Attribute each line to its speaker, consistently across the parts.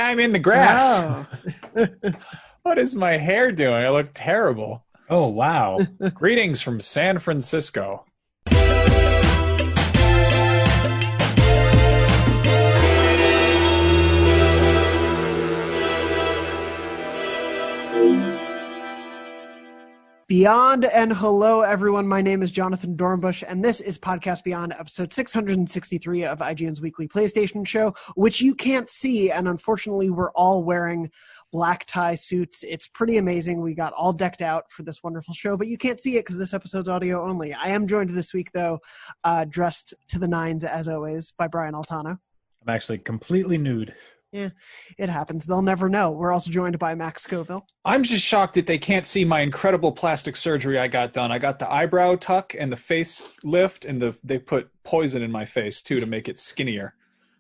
Speaker 1: I'm in the grass.
Speaker 2: Oh.
Speaker 1: What is my hair doing? I look terrible.
Speaker 3: Oh, wow.
Speaker 1: Greetings from San Francisco.
Speaker 2: Beyond and hello, everyone. My name is Jonathon Dornbush, and this is Podcast Beyond, episode 663 of IGN's weekly PlayStation show, which you can't see, and unfortunately, we're all wearing black tie suits. It's pretty amazing. We got all decked out for this wonderful show, but you can't see it because this episode's audio only. I am joined this week, though, dressed to the nines, as always, by Brian Altano.
Speaker 3: I'm actually completely nude.
Speaker 2: Yeah, it happens. They'll never know. We're also joined by Max Scoville.
Speaker 1: I'm just shocked that they can't see my incredible plastic surgery I got done. I got the eyebrow tuck and the face lift, and they put poison in my face, too, to make it skinnier.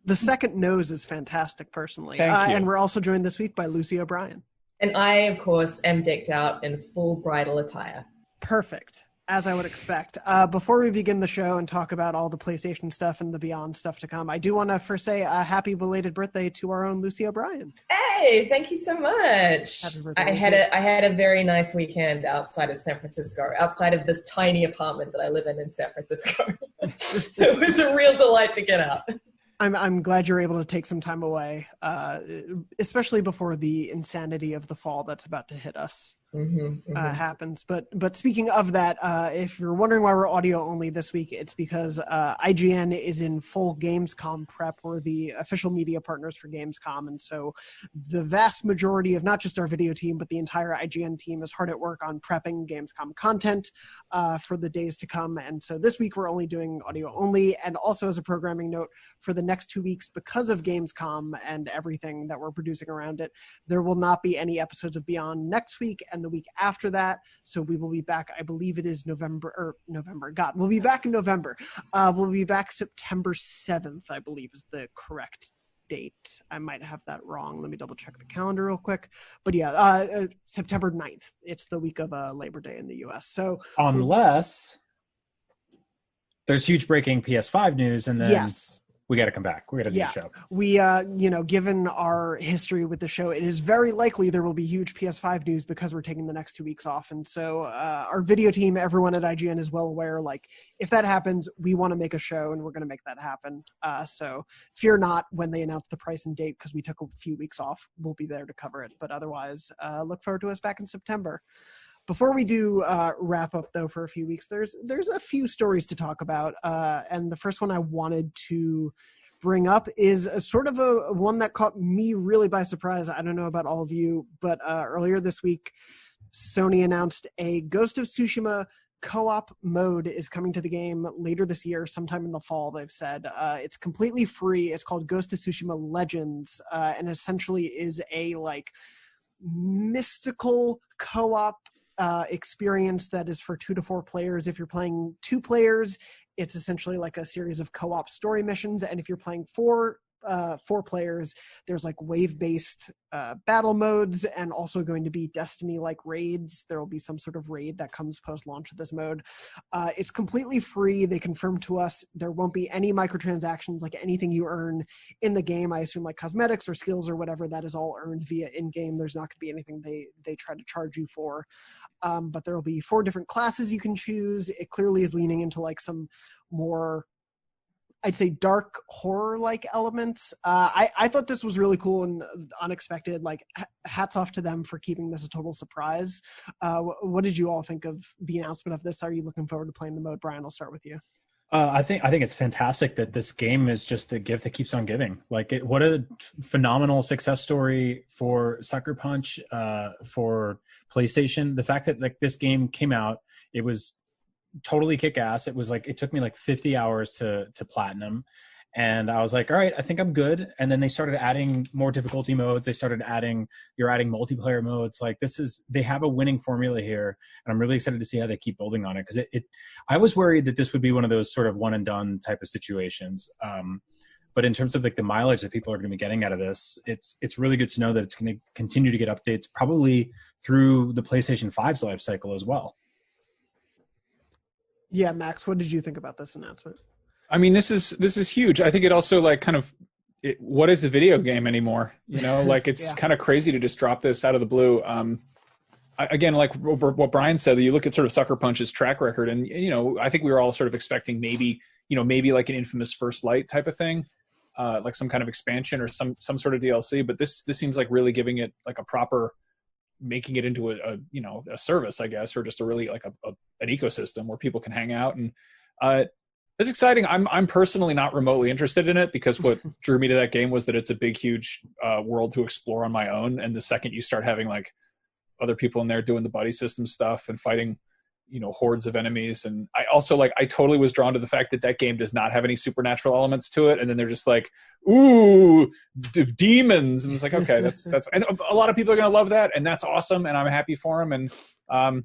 Speaker 2: The second nose is fantastic, personally.
Speaker 1: Thank you.
Speaker 2: And we're also joined this week by Lucy O'Brien.
Speaker 4: And I, of course, am decked out in full bridal attire.
Speaker 2: Perfect, as I would expect. Before we begin the show and talk about all the PlayStation stuff and the Beyond stuff to come, I do want to first say a happy belated birthday to our own Lucy O'Brien.
Speaker 4: Hey, thank you so much.
Speaker 2: Happy birthday,
Speaker 4: I had a very nice weekend outside of San Francisco, outside of this tiny apartment that I live in San Francisco. It was a real delight to get out.
Speaker 2: I'm glad you're able to take some time away, especially before the insanity of the fall that's about to hit us. Happens. But speaking of that, if you're wondering why we're audio only this week, it's because IGN is in full Gamescom prep. We're the official media partners for Gamescom, and so the vast majority of not just our video team, but the entire IGN team is hard at work on prepping Gamescom content for the days to come. And so this week we're only doing audio only, and also as a programming note, for the next 2 weeks, because of Gamescom and everything that we're producing around it, there will not be any episodes of Beyond next week and the week after that. So we will be back, I believe it is November. God, we'll be back in November. We'll be back September 7th, I believe is the correct date. I might have that wrong. Let me double check the calendar real quick. But yeah, September 9th. It's the week of Labor Day in the US. So
Speaker 3: unless there's huge breaking PS5 news, and then
Speaker 2: yes,
Speaker 3: we got to come back. We got to do the show.
Speaker 2: We, given our history with the show, it is very likely there will be huge PS5 news because we're taking the next 2 weeks off. And so our video team, everyone at IGN is well aware, like, if that happens, we want to make a show and we're going to make that happen. So fear not when they announce the price and date, because we took a few weeks off. We'll be there to cover it. But otherwise, look forward to us back in September. Before we do wrap up, though, for a few weeks, there's a few stories to talk about. And the first one I wanted to bring up is a sort of a one that caught me really by surprise. I don't know about all of you, but earlier this week, Sony announced a Ghost of Tsushima co-op mode is coming to the game later this year, sometime in the fall, they've said. It's completely free. It's called Ghost of Tsushima Legends, and essentially is a, like, mystical co-op experience that is for 2 to 4 players. If you're playing 2 players, it's essentially like a series of co-op story missions, and if you're playing 4 players, there's like wave-based battle modes, and also going to be Destiny-like raids. There will be some sort of raid that comes post-launch of this mode. It's completely free. They confirmed to us there won't be any microtransactions, like anything you earn in the game. I assume like cosmetics or skills or whatever, that is all earned via in-game. There's not going to be anything they try to charge you for. But there will be 4 different classes you can choose. It clearly is leaning into like some more, I'd say, dark horror-like elements. I thought this was really cool and unexpected. Like, hats off to them for keeping this a total surprise. What did you all think of the announcement of this? Are you looking forward to playing the mode? Brian, I'll start with you.
Speaker 3: I think it's fantastic that this game is just the gift that keeps on giving. Like, what a phenomenal success story for Sucker Punch, for PlayStation. The fact that, like, this game came out, it was totally kick-ass. It was like, it took me like 50 hours to platinum, and I was like, all right, I think I'm good. And then they started adding more difficulty modes. They started adding multiplayer modes. Like, they have a winning formula here, and I'm really excited to see how they keep building on it, because I was worried that this would be one of those sort of one and done type of situations. But in terms of like the mileage that people are going to be getting out of this, it's really good to know that it's going to continue to get updates, probably through the PlayStation 5's life cycle as well.
Speaker 2: Yeah, Max, what did you think about this announcement?
Speaker 1: I mean, this is huge. I think it also, like, kind of what is a video game anymore? You know, like it's kind of crazy to just drop this out of the blue. Again, like what Brian said, you look at sort of Sucker Punch's track record, and you know, I think we were all sort of expecting maybe like an Infamous First Light type of thing, like some kind of expansion or some sort of DLC. But this seems like really giving it like a proper, making it into a service, I guess, or just a really like an ecosystem where people can hang out, and it's exciting. I'm personally not remotely interested in it because what drew me to that game was that it's a big, huge world to explore on my own, and the second you start having like other people in there doing the buddy system stuff and fighting, you know, hordes of enemies. And I also I totally was drawn to the fact that game does not have any supernatural elements to it. And then they're just like, ooh, demons. And it's like, okay, that's, and a lot of people are going to love that. And that's awesome. And I'm happy for them. And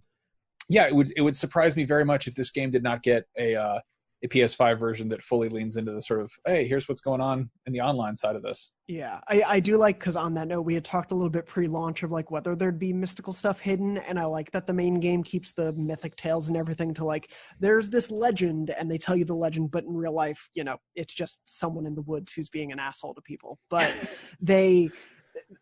Speaker 1: yeah, it would surprise me very much if this game did not get a PS5 version that fully leans into the sort of, hey, here's what's going on in the online side of this.
Speaker 2: Yeah, I do like, because on that note, we had talked a little bit pre-launch of like whether there'd be mystical stuff hidden, and I like that the main game keeps the mythic tales and everything to like, there's this legend, and they tell you the legend, but in real life, you know, it's just someone in the woods who's being an asshole to people. But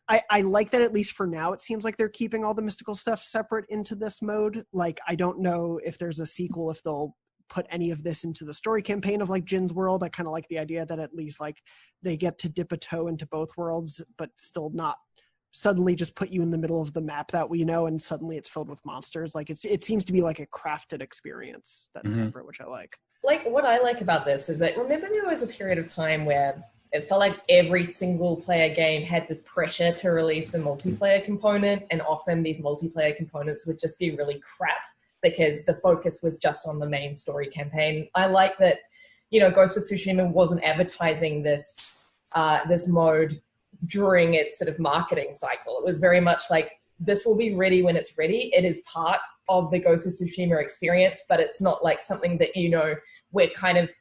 Speaker 2: I like that, at least for now, it seems like they're keeping all the mystical stuff separate into this mode. Like, I don't know if there's a sequel, if they'll put any of this into the story campaign of like Jin's world. I kind of like the idea that at least like they get to dip a toe into both worlds, but still not suddenly just put you in the middle of the map that we know and suddenly it's filled with monsters. Like it seems to be like a crafted experience that's separate, which I like.
Speaker 4: Like what I like about this is that, remember there was a period of time where it felt like every single player game had this pressure to release a multiplayer component, and often these multiplayer components would just be really crap because the focus was just on the main story campaign. I like that, you know, Ghost of Tsushima wasn't advertising this mode during its sort of marketing cycle. It was very much like, this will be ready when it's ready. It is part of the Ghost of Tsushima experience, but it's not like something that, you know, we're kind of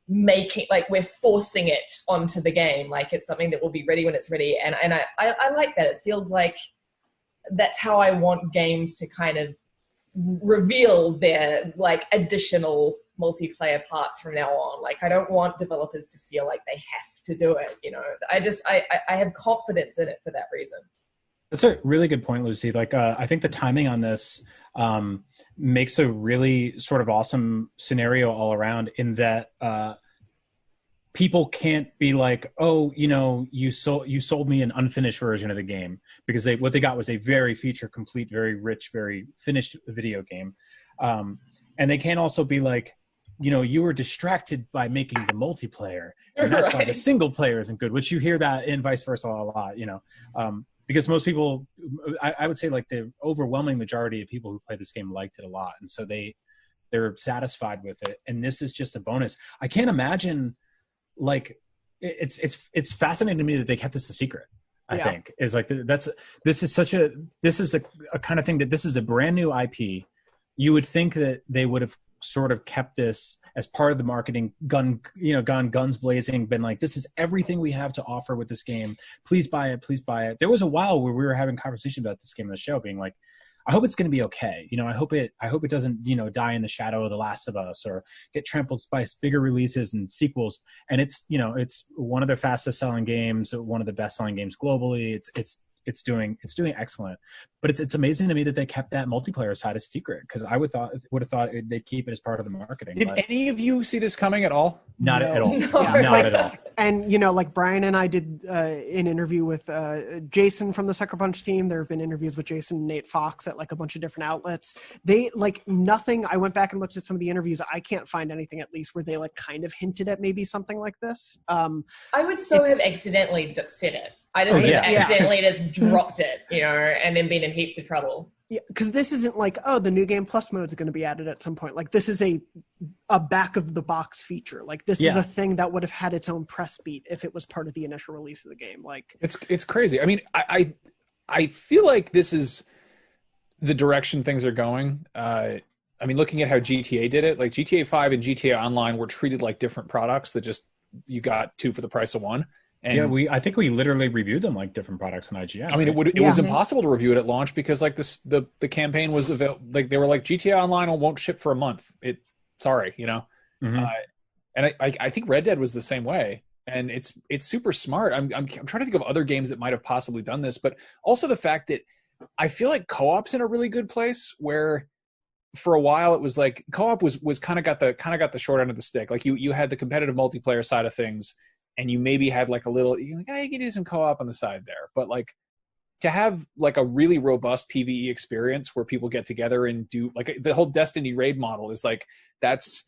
Speaker 4: making, like we're forcing it onto the game. Like it's something that will be ready when it's ready. And I like that. It feels like that's how I want games to kind of reveal their like additional multiplayer parts from now on. Like I don't want developers to feel like they have to do it, you know. I have confidence in it for that reason.
Speaker 3: That's a really good point, Lucy. Like I think the timing on this makes a really sort of awesome scenario all around, in that people can't be like, oh, you know, you sold me an unfinished version of the game, because what they got was a very feature complete, very rich, very finished video game. And they can't also be like, you know, you were distracted by making the multiplayer, and that's why the single player isn't good, which you hear that in vice versa a lot, you know. Because most people, I would say like the overwhelming majority of people who play this game liked it a lot. And so they're satisfied with it. And this is just a bonus. I can't imagine, like, it's fascinating to me that they kept this a secret. I think is like, this is a kind of thing that this is a brand new IP. You would think that they would have sort of kept this as part of the marketing, gone guns blazing, been like, this is everything we have to offer with this game. Please buy it. Please buy it. There was a while where we were having conversation about this game on the show, being like, I hope it's going to be okay. You know, I hope it doesn't, you know, die in the shadow of The Last of Us or get trampled by bigger releases and sequels. And it's, you know, it's one of their fastest selling games, one of the best selling games globally. It's doing excellent, but it's amazing to me that they kept that multiplayer side a secret, because I would have thought they'd keep it as part of the marketing.
Speaker 1: Did any of you see this coming at all?
Speaker 3: Not at all.
Speaker 4: No.
Speaker 3: Yeah, not at all.
Speaker 2: And you know, like Brian and I did an interview with Jason from the Sucker Punch team. There have been interviews with Jason and Nate Fox at like a bunch of different outlets. They like nothing. I went back and looked at some of the interviews. I can't find anything, at least, where they like kind of hinted at maybe something like this.
Speaker 4: I would so have accidentally said it. I just accidentally just dropped it, you know, and then been in heaps of trouble.
Speaker 2: Yeah, because this isn't like, oh, the new game plus mode is going to be added at some point. Like this is a back of the box feature. Like this is a thing that would have had its own press beat if it was part of the initial release of the game. Like
Speaker 1: it's crazy. I mean, I feel like this is the direction things are going. I mean, looking at how GTA did it, like GTA 5 and GTA Online were treated like different products that just you got two for the price of one. And
Speaker 3: I think we literally reviewed them like different products on IGN.
Speaker 1: I mean, it was impossible to review it at launch because like the campaign was like they were like GTA Online won't ship for a month. Sorry, you know. Mm-hmm. And I think Red Dead was the same way. and it's super smart. I'm trying to think of other games that might have possibly done this, but also the fact that I feel like co-op's in a really good place where for a while it was like co-op was kind of got the short end of the stick. Like you had the competitive multiplayer side of things, and you maybe had like a little, you're like, you can do some co-op on the side there, but like to have like a really robust PvE experience where people get together and do like the whole Destiny raid model is like, that's,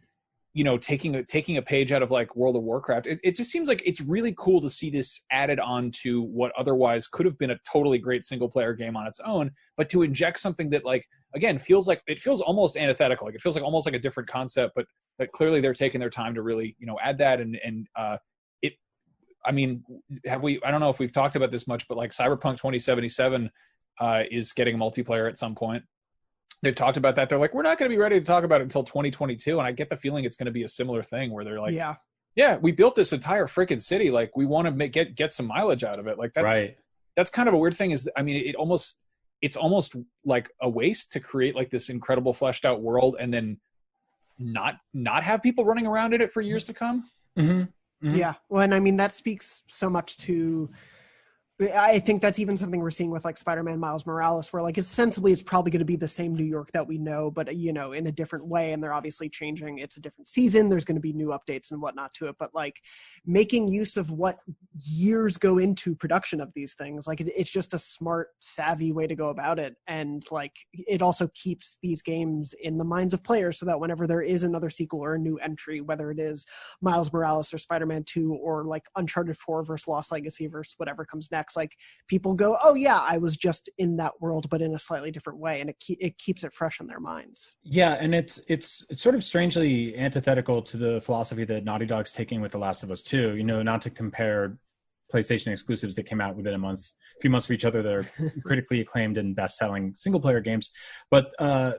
Speaker 1: taking a page out of like World of Warcraft. It just seems like it's really cool to see this added on to what otherwise could have been a totally great single player game on its own, but to inject something that like, again, feels almost antithetical. Like it feels like almost like a different concept, but clearly they're taking their time to really, add that. I don't know if we've talked about this much, but like Cyberpunk 2077 is getting multiplayer at some point. They've talked about that. They're like, we're not going to be ready to talk about it until 2022. And I get the feeling it's going to be a similar thing where they're like, yeah, we built this entire freaking city. Like we want to get some mileage out of it. Like that's kind of a weird thing is, it's almost like a waste to create like this incredible fleshed out world and then not have people running around in it for years to come.
Speaker 3: Mm-hmm. Mm-hmm.
Speaker 2: Yeah. Well, and that speaks so much to, I think that's even something we're seeing with like Spider-Man Miles Morales, where like ostensibly it's probably going to be the same New York that we know, but in a different way. And they're obviously changing. It's a different season. There's going to be new updates and whatnot to it, but like making use of what years go into production of these things, like it's just a smart, savvy way to go about it. And like, it also keeps these games in the minds of players so that whenever there is another sequel or a new entry, whether it is Miles Morales or Spider-Man 2 or like Uncharted 4 versus Lost Legacy versus whatever comes next, like people go, oh yeah, I was just in that world, but in a slightly different way. And it keeps it fresh in their minds.
Speaker 3: Yeah. And it's sort of strangely antithetical to the philosophy that Naughty Dog's taking with The Last of Us 2, not to compare PlayStation exclusives that came out within a few months of each other that are critically acclaimed and best-selling single-player games. But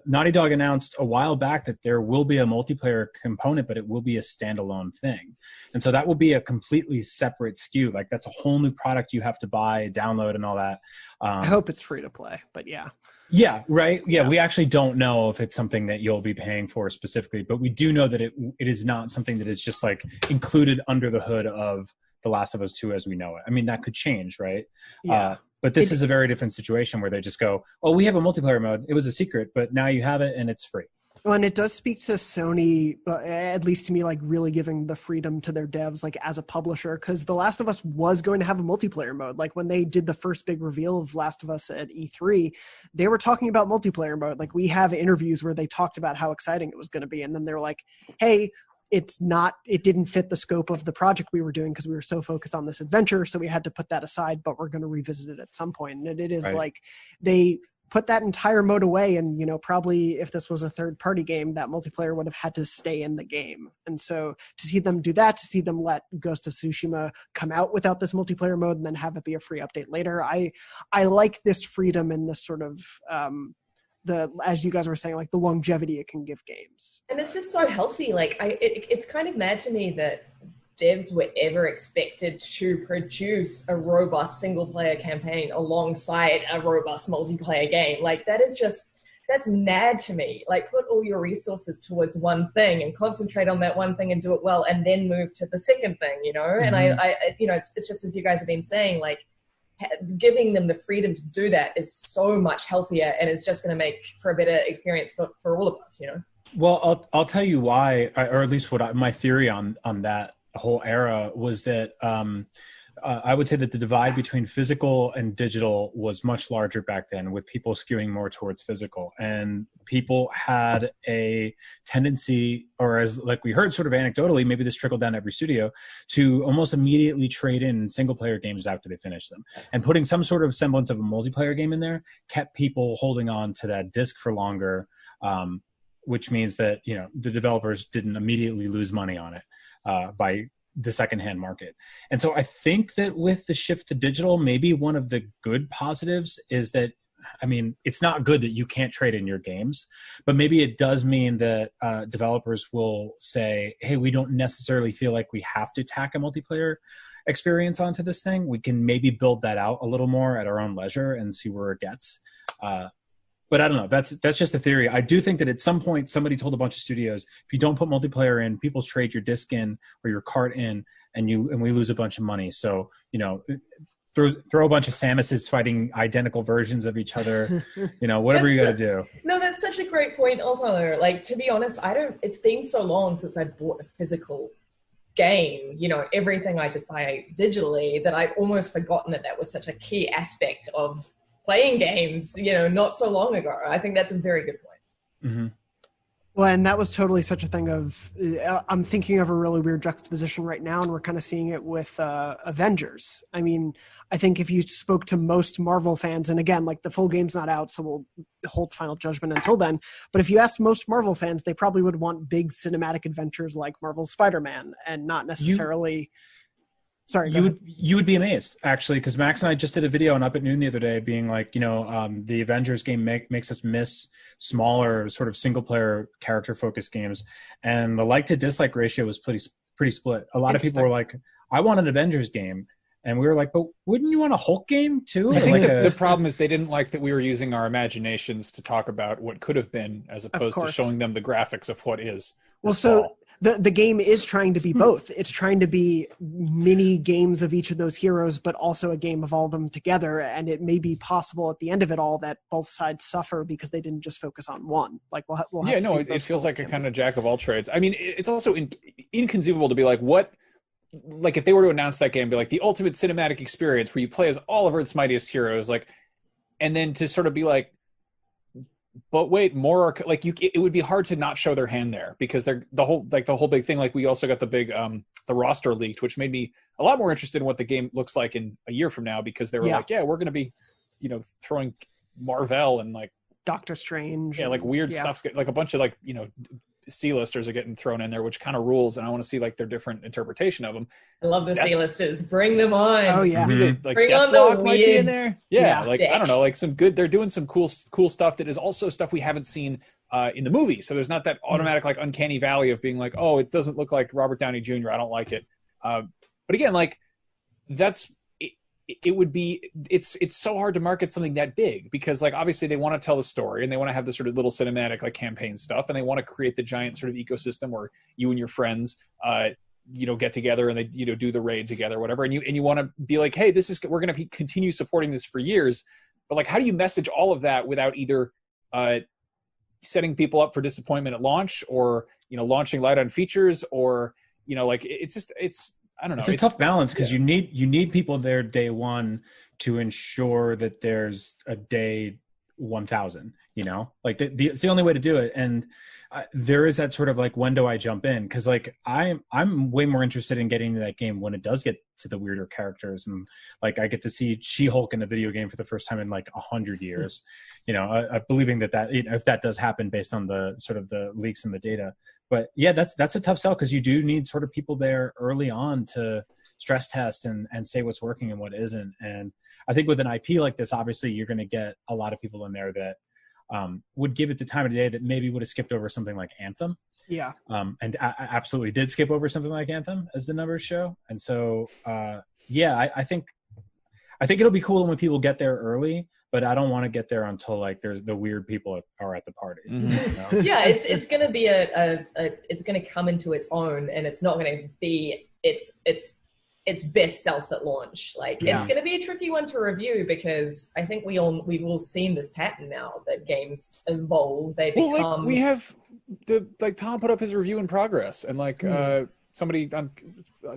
Speaker 3: Naughty Dog announced a while back that there will be a multiplayer component, but it will be a standalone thing. And so that will be a completely separate SKU. Like that's a whole new product you have to buy, download, and all that.
Speaker 2: I hope it's free to play, but yeah.
Speaker 3: Yeah, right. Yeah, we actually don't know if it's something that you'll be paying for specifically, but we do know that it is not something that is just like included under the hood of The Last of Us 2 as we know it. I mean, that could change, right?
Speaker 2: Yeah.
Speaker 3: But this is a very different situation where they just go, oh, we have a multiplayer mode. It was a secret, but now you have it and it's free.
Speaker 2: Well, and it does speak to Sony, at least to me, like really giving the freedom to their devs, like as a publisher, because The Last of Us was going to have a multiplayer mode. Like when they did the first big reveal of Last of Us at E3, they were talking about multiplayer mode. Like we have interviews where they talked about how exciting it was going to be. And then they're like, hey, it didn't fit the scope of the project we were doing because we were so focused on this adventure. So we had to put that aside, but we're going to revisit it at some point. And it is like they put that entire mode away. And, probably if this was a third party game, that multiplayer would have had to stay in the game. And so to see them do that, to see them let Ghost of Tsushima come out without this multiplayer mode and then have it be a free update later. I like this freedom and this sort of, as you guys were saying, like the longevity it can give games.
Speaker 4: And it's just so healthy. Like it's kind of mad to me that devs were ever expected to produce a robust single player campaign alongside a robust multiplayer game. Like that's mad to me. Like put all your resources towards one thing and concentrate on that one thing and do it well, and then move to the second thing, Mm-hmm. And I it's just as you guys have been saying, like giving them the freedom to do that is so much healthier, and it's just going to make for a better experience for all of us,
Speaker 3: Well, I'll tell you why, or at least my theory on that whole era was that I would say that the divide between physical and digital was much larger back then, with people skewing more towards physical, and people had a tendency, or as like we heard sort of anecdotally, maybe this trickled down to every studio, to almost immediately trade in single player games after they finish them, and putting some sort of semblance of a multiplayer game in there kept people holding on to that disc for longer, which means that the developers didn't immediately lose money on it by the secondhand market. And so I think that with the shift to digital, maybe one of the good positives is that, I mean, it's not good that you can't trade in your games, but maybe it does mean that developers will say, hey, we don't necessarily feel like we have to tack a multiplayer experience onto this thing. We can maybe build that out a little more at our own leisure and see where it gets. But I don't know. That's just a theory. I do think that at some point somebody told a bunch of studios, if you don't put multiplayer in, people trade your disc in or your cart in, and we lose a bunch of money. So, you know, throw a bunch of Samuses fighting identical versions of each other. You know, whatever you got to do.
Speaker 4: No, that's such a great point. Also, like, to be honest, it's been so long since I bought a physical game, you know, everything I just buy digitally, that I'd almost forgotten that was such a key aspect of playing games, you know, not so long ago. I think that's a very good point.
Speaker 3: Mm-hmm.
Speaker 2: Well, and that was totally such a thing of, I'm thinking of a really weird juxtaposition right now, and we're kind of seeing it with Avengers. I mean, I think if you spoke to most Marvel fans, and again, like the full game's not out, so we'll hold final judgment until then, but if you asked most Marvel fans, they probably would want big cinematic adventures like Marvel's Spider-Man, and not necessarily... Sorry,
Speaker 3: you would be amazed, actually, because Max and I just did a video on Up at Noon the other day being like, you know, the Avengers game makes us miss smaller sort of single-player character-focused games. And the like-to-dislike ratio was pretty split. A lot of people were like, I want an Avengers game. And we were like, but wouldn't you want a Hulk game, too?
Speaker 1: I think the problem is they didn't like that we were using our imaginations to talk about what could have been, as opposed to showing them the graphics of what is.
Speaker 2: Well, so... The game is trying to be both. It's trying to be mini games of each of those heroes, but also a game of all of them together. And it may be possible at the end of it all that both sides suffer because they didn't just focus on one. Like we'll have to see
Speaker 1: it feels like a kind of jack of all trades. I mean, it's also inconceivable to be like, like if they were to announce that game, be like the ultimate cinematic experience where you play as all of Earth's mightiest heroes, like, and then to sort of be like, but wait, more like it would be hard to not show their hand there, because they're the whole big thing. Like we also got the big the roster leaked, which made me a lot more interested in what the game looks like in a year from now, because they were like, yeah, we're going to be, you know, throwing Marvel and like
Speaker 2: Doctor Strange,
Speaker 1: like weird stuff's like a bunch of like, you know, C-listers are getting thrown in there, which kind of rules, and I want to see like their different interpretation of them.
Speaker 4: I love the C-listers. Bring them on.
Speaker 2: Oh yeah,
Speaker 1: like
Speaker 4: bring on the
Speaker 1: weird might be in there. Yeah, like
Speaker 4: dick.
Speaker 1: I don't know, like some good. They're doing some cool stuff that is also stuff we haven't seen in the movie. So there's not that automatic like uncanny valley of being like, oh, it doesn't look like Robert Downey Jr. I don't like it. But again, like that's. It would be it's so hard to market something that big, because like obviously they want to tell the story and they want to have this sort of little cinematic like campaign stuff, and they want to create the giant sort of ecosystem where you and your friends you know, get together and they, you know, do the raid together, whatever, and you want to be like, hey, we're going to continue supporting this for years. But like, how do you message all of that without either setting people up for disappointment at launch, or, you know, launching light on features, or, you know, like it's I don't know.
Speaker 3: It's a tough balance, because you need people there day one to ensure that there's a day 1000, you know, like it's the only way to do it. And there is that sort of like, when do I jump in? Because like I'm way more interested in getting to that game when it does get to the weirder characters, and like I get to see She-Hulk in a video game for the first time in like 100 years, you know, believing that you know, if that does happen based on the sort of the leaks and the data. But yeah, that's a tough sell, because you do need sort of people there early on to stress test and say what's working and what isn't. And I think with an IP like this, obviously you're going to get a lot of people in there that would give it the time of day that maybe would have skipped over something like Anthem.
Speaker 2: Yeah.
Speaker 3: And I absolutely did skip over something like Anthem, as the numbers show. And so, yeah, I think it'll be cool when people get there early, but I don't want to get there until like there's the weird people are at the party.
Speaker 1: Mm-hmm.
Speaker 3: You know?
Speaker 4: Yeah, it's going to be it's going to come into its own, and it's not going to be its best self at launch. Like it's going to be a tricky one to review, because I think we've all seen this pattern now that games evolve. They become.
Speaker 1: Well, like we have Tom put up his review in progress, and like somebody on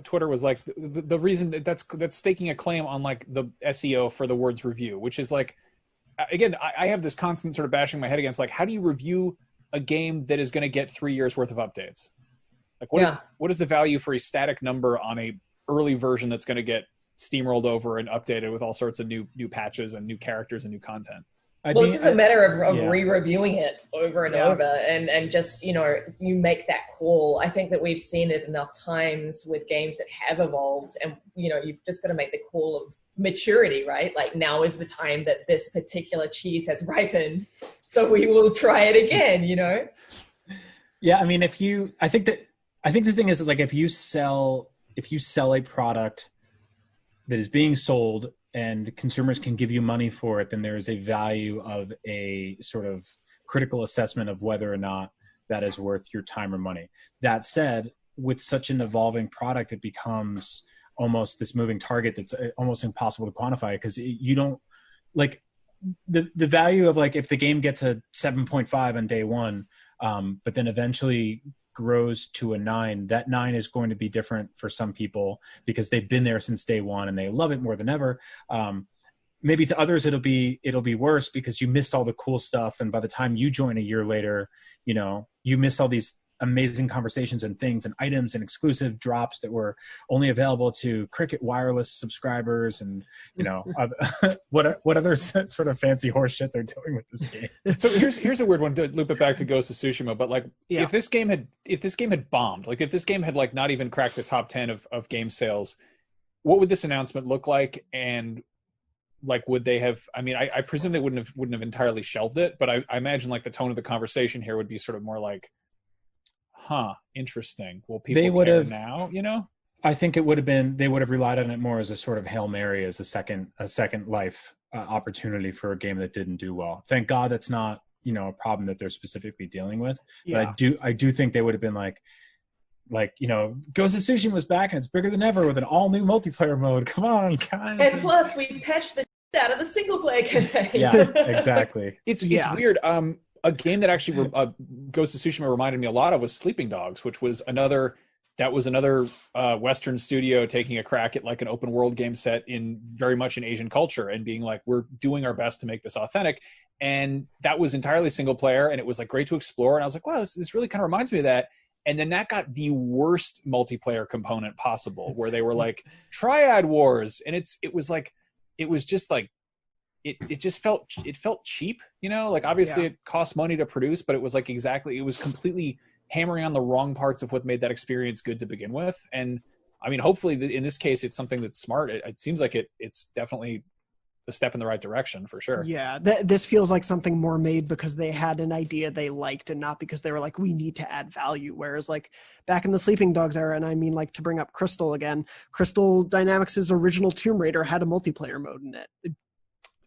Speaker 1: Twitter was like, the reason that's staking a claim on like the SEO for the words review, which is like, again, I have this constant sort of bashing my head against like, how do you review a game that is going to get 3 years worth of updates? Like what is the value for a static number on a early version that's going to get steamrolled over and updated with all sorts of new patches and new characters and new content?
Speaker 4: It's just a matter of re-reviewing it over and over, and just, you know, you make that call. I think that we've seen it enough times with games that have evolved, and, you know, you've just got to make the call of maturity, right? Like, now is the time that this particular cheese has ripened, so we will try it again, you know?
Speaker 3: Yeah, I mean, I think the thing is like, if you sell a product that is being sold and consumers can give you money for it, then there is a value of a sort of critical assessment of whether or not that is worth your time or money. That said, with such an evolving product, it becomes almost this moving target that's almost impossible to quantify, because you don't like the value of like if the game gets a 7.5 on day one, but then eventually grows to a 9, that 9 is going to be different for some people because they've been there since day one and they love it more than ever. Maybe to others it'll be worse because you missed all the cool stuff, and by the time you join a year later, you know, you missed all these amazing conversations and things and items and exclusive drops that were only available to Cricket Wireless subscribers, and you know what other sort of fancy horse shit they're doing with this game.
Speaker 1: So here's a weird one to loop it back to Ghost of Tsushima, but like if this game had bombed, like if this game had like not even cracked the top 10 of game sales, what would this announcement look like? And like would they have, I mean, I presume they wouldn't have entirely shelved it, but I imagine like the tone of the conversation here would be sort of more like, interesting. Well, people care now, you know?
Speaker 3: I think it would have been, they would have relied on it more as a sort of Hail Mary, as a second life opportunity for a game that didn't do well. Thank God that's not, you know, a problem that they're specifically dealing with. Yeah. But I do think they would have been like, you know, Ghost of Tsushima was back and it's bigger than ever with an all new multiplayer mode. Come on, guys.
Speaker 4: And plus we patched the shit out of the single player campaign.
Speaker 3: Yeah, exactly.
Speaker 1: It's weird. A game that actually Ghost of Tsushima reminded me a lot of was Sleeping Dogs, which was another Western studio taking a crack at like an open world game set in very much in Asian culture and being like, we're doing our best to make this authentic. And that was entirely single player, and it was like great to explore. And I was like, wow, this really kind of reminds me of that. And then that got the worst multiplayer component possible, where they were like Triad Wars, and it just felt cheap, you know, like obviously it cost money to produce, but it was like it was completely hammering on the wrong parts of what made that experience good to begin with. And I mean, hopefully in this case, it's something that's smart. It seems like it's definitely a step in the right direction for sure.
Speaker 2: Yeah. This feels like something more made because they had an idea they liked and not because they were like, we need to add value. Whereas like back in the Sleeping Dogs era, and I mean like to bring up Crystal again, Crystal Dynamics' original Tomb Raider had a multiplayer mode in it.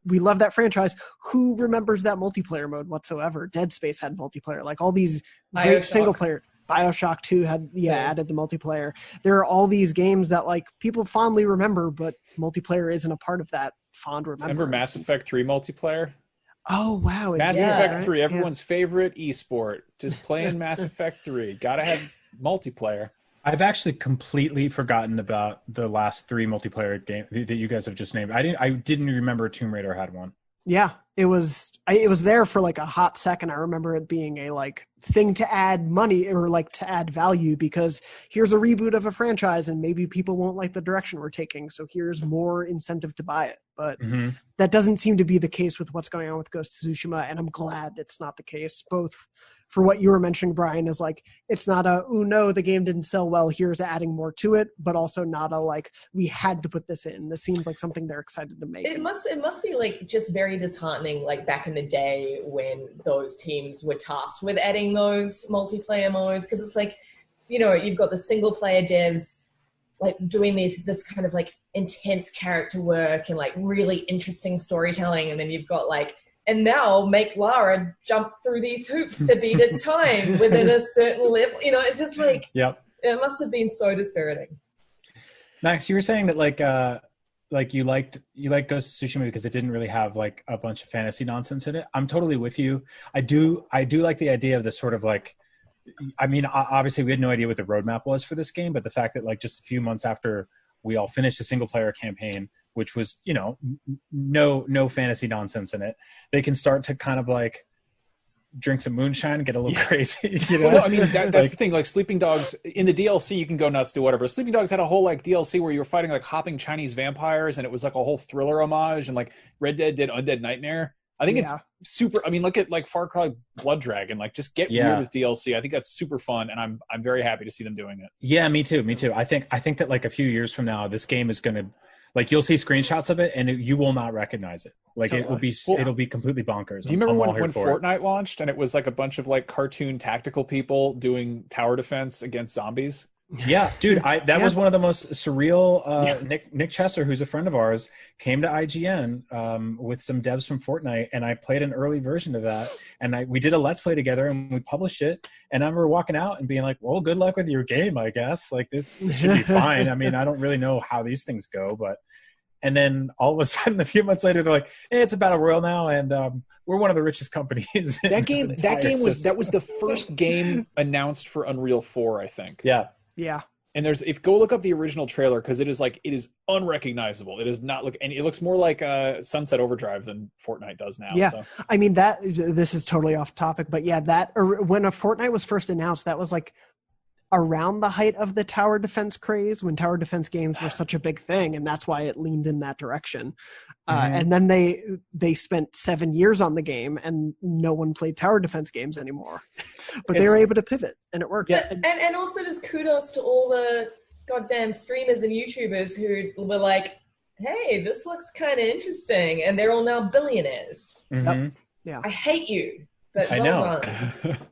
Speaker 2: We love that franchise. Who remembers that multiplayer mode whatsoever? Dead Space had multiplayer. Like all these great single player. BioShock 2 had added the multiplayer. There are all these games that like people fondly remember, but multiplayer isn't a part of that fond remembrance.
Speaker 1: Remember Mass Effect 3 multiplayer?
Speaker 2: Oh wow.
Speaker 1: Mass Effect 3, everyone's favorite esport. Just playing Mass Effect 3. Gotta have multiplayer.
Speaker 3: I've actually completely forgotten about the last 3 multiplayer games that you guys have just named. I didn't remember Tomb Raider had one.
Speaker 2: Yeah, it was there for like a hot second. I remember it being a like thing to add money or like to add value, because here's a reboot of a franchise and maybe people won't like the direction we're taking, so here's more incentive to buy it. But that doesn't seem to be the case with what's going on with Ghost of Tsushima, and I'm glad it's not the case. Both for what you were mentioning, Brian, is like, it's not a, oh no, the game didn't sell well, here's adding more to it, but also not a like, we had to put this in. This seems like something they're excited to make.
Speaker 4: It must be like just very disheartening, like back in the day when those teams were tasked with adding those multiplayer modes, because it's like, you know, you've got the single player devs like doing this kind of like intense character work and like really interesting storytelling, and then you've got like, and now make Lara jump through these hoops to beat a time within a certain level. You know, it's just like, it must have been so dispiriting.
Speaker 3: Max, you were saying that like you liked Ghost of Tsushima because it didn't really have like a bunch of fantasy nonsense in it. I'm totally with you. I do like the idea of this sort of like, I mean, obviously we had no idea what the roadmap was for this game, but the fact that like just a few months after we all finished the single player campaign, which was, you know, no fantasy nonsense in it, they can start to kind of like drink some moonshine, get a little crazy. You know?
Speaker 1: Well, no, I mean, that's like, the thing. Like Sleeping Dogs, in the DLC, you can go nuts, do whatever. Sleeping Dogs had a whole like DLC where you were fighting like hopping Chinese vampires, and it was like a whole thriller homage, and like Red Dead did Undead Nightmare. I think it's super. I mean, look at like Far Cry Blood Dragon. Like, just get weird with DLC. I think that's super fun, and I'm very happy to see them doing it. Yeah,
Speaker 3: me too. I think that like a few years from now, this game is gonna, like, you'll see screenshots of it and you will not recognize it. Like it'll be completely bonkers.
Speaker 1: Do you remember when Fortnite launched and it was like a bunch of like cartoon tactical people doing tower defense against zombies?
Speaker 3: Yeah, dude, that was one of the most surreal. Nick Chesser, who's a friend of ours, came to IGN with some devs from Fortnite, and I played an early version of that, and we did a Let's Play together, and we published it. And I remember walking out and being like, "Well, good luck with your game, I guess. Like, this should be fine." I mean, I don't really know how these things go, but. And then all of a sudden, a few months later, they're like, "Hey, it's a battle royale now, and we're one of the richest companies."
Speaker 1: That game was the first game announced for Unreal 4, I think.
Speaker 3: Yeah.
Speaker 2: Yeah.
Speaker 1: And go look up the original trailer, because it is unrecognizable. It is not and it looks more like Sunset Overdrive than Fortnite does now.
Speaker 2: Yeah,
Speaker 1: so.
Speaker 2: I mean this is totally off topic, but yeah, when a Fortnite was first announced, that was like around the height of the tower defense craze, when tower defense games were such a big thing, and that's why it leaned in that direction. And then they spent 7 years on the game, and no one played tower defense games anymore. But they were able to pivot, and it worked.
Speaker 4: Yeah. And also just kudos to all the goddamn streamers and YouTubers who were like, "Hey, this looks kind of interesting," and they're all now billionaires.
Speaker 3: Mm-hmm.
Speaker 2: Yep. Yeah,
Speaker 4: I hate you. But
Speaker 3: I know.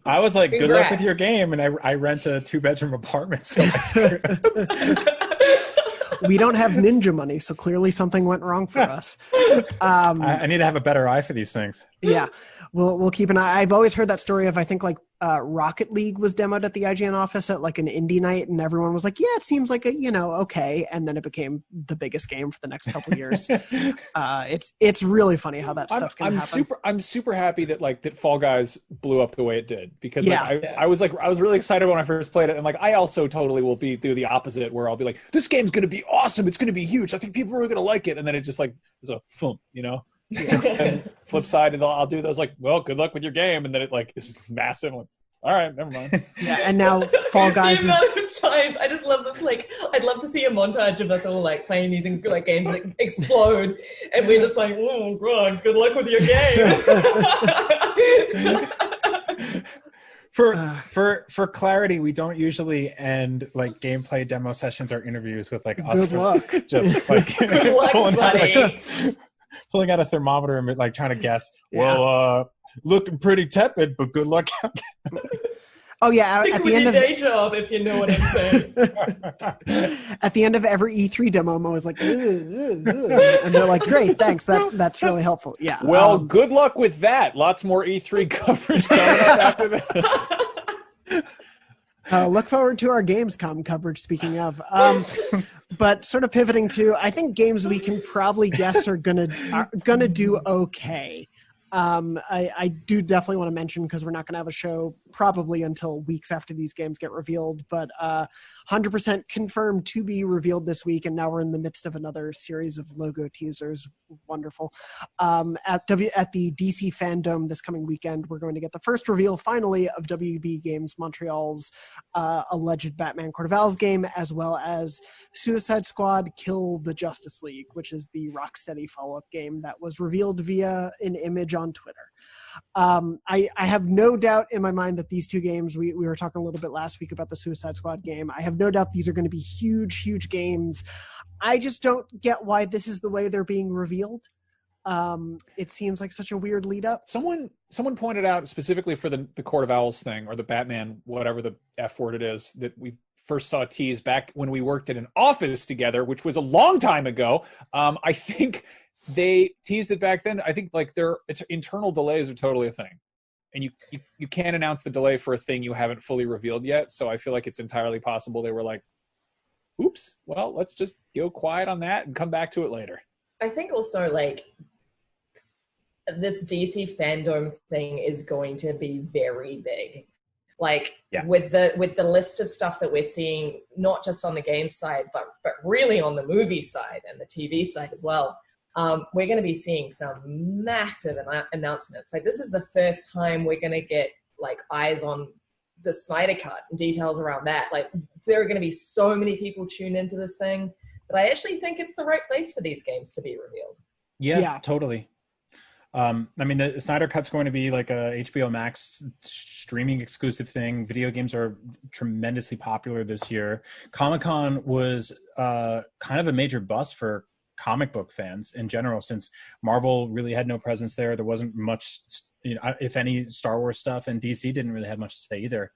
Speaker 3: I was like, "Good luck with your game," and I rent a 2-bedroom apartment. So
Speaker 2: we don't have ninja money, so clearly something went wrong for us.
Speaker 3: I need to have a better eye for these things.
Speaker 2: Yeah, we'll keep an eye. I've always heard that story of, I think, like Rocket League was demoed at the IGN office at like an indie night, and everyone was like, "Yeah, it seems like okay," and then it became the biggest game for the next couple of years. It's really funny how that stuff can happen.
Speaker 1: I'm super happy that Fall Guys blew up the way it did, because I was really excited when I first played it, and like I also totally will do the opposite, where I'll be like, "This game's gonna be awesome, it's gonna be huge, I think people are really gonna like it," and then it just like is a boom, And flip side, and I'll do those like, "Well, good luck with your game," and then it like is massive. Like, all right, never mind.
Speaker 2: Yeah, and now Fall Guys
Speaker 4: the amount of times, I just love this. Like, I'd love to see a montage of us all like playing these like games that explode, and we're just like, "Oh god, good luck with your game."
Speaker 3: For clarity, we don't usually end like gameplay demo sessions or interviews with like us.
Speaker 2: Good luck.
Speaker 3: Just like
Speaker 4: Good luck, buddy.
Speaker 3: Pulling out a thermometer and like trying to guess.
Speaker 2: Yeah.
Speaker 3: Well, looking pretty tepid, but good luck.
Speaker 2: Oh yeah,
Speaker 4: at the end of day job, if you know what I'm saying.
Speaker 2: At the end of every E3 demo, I'm always like, and they're like, "Great, thanks. That's really helpful." Yeah.
Speaker 1: Well, good luck with that. Lots more E3 coverage coming up after this.
Speaker 2: Look forward to our Gamescom coverage, speaking of. But sort of pivoting to, I think games we can probably guess are gonna do okay. I do definitely want to mention, because we're not going to have a show probably until weeks after these games get revealed, but 100% confirmed to be revealed this week, and now we're in the midst of another series of logo teasers. Wonderful. At the DC Fandom this coming weekend, we're going to get the first reveal, finally, of WB Games Montreal's alleged Batman Court of Owls game, as well as Suicide Squad Kill the Justice League, which is the Rocksteady follow-up game that was revealed via an image on Twitter. I have no doubt in my mind that these two games, we were talking a little bit last week about the Suicide Squad game. I have no doubt these are going to be huge, huge games. I just don't get why this is the way they're being revealed. It seems like such a weird lead up.
Speaker 1: Someone pointed out specifically for the Court of Owls thing, or the Batman, whatever the F word it is, that we first saw teased back when we worked in an office together, which was a long time ago. I think they teased it back then. I think like it's internal delays are totally a thing, and you can't announce the delay for a thing you haven't fully revealed yet. So I feel like it's entirely possible they were like, "Oops, well, let's just go quiet on that and come back to it later."
Speaker 4: I think also like this DC fandom thing is going to be very big. Like with the list of stuff that we're seeing, not just on the game side, but really on the movie side and the TV side as well. We're going to be seeing some massive announcements. Like, this is the first time we're going to get like eyes on the Snyder Cut and details around that. Like, there are going to be so many people tuned into this thing that I actually think it's the right place for these games to be revealed.
Speaker 3: Yeah. Totally. I mean, the Snyder Cut's going to be like a HBO Max streaming exclusive thing. Video games are tremendously popular this year. Comic-Con was kind of a major bust for comic book fans in general, since Marvel really had no presence there. There wasn't much, if any, Star Wars stuff, and DC didn't really have much to say either.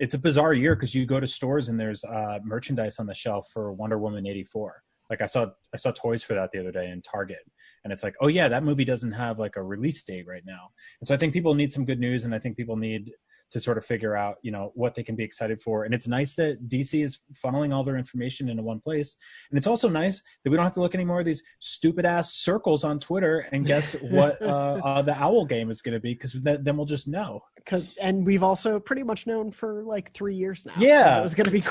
Speaker 3: it's a bizarre year because you go to stores and there's merchandise on the shelf for Wonder Woman 84. Like I saw toys for that the other day in Target, and it's like, oh yeah, that movie doesn't have like a release date right now. And so I think people need some good news, and I think people need to sort of figure out, what they can be excited for. And it's nice that DC is funneling all their information into one place. And it's also nice that we don't have to look anymore at these stupid ass circles on Twitter and guess what the Owl game is going to be, because then we'll just know.
Speaker 2: And we've also pretty much known for like 3 years now.
Speaker 3: Yeah.
Speaker 2: It was going to be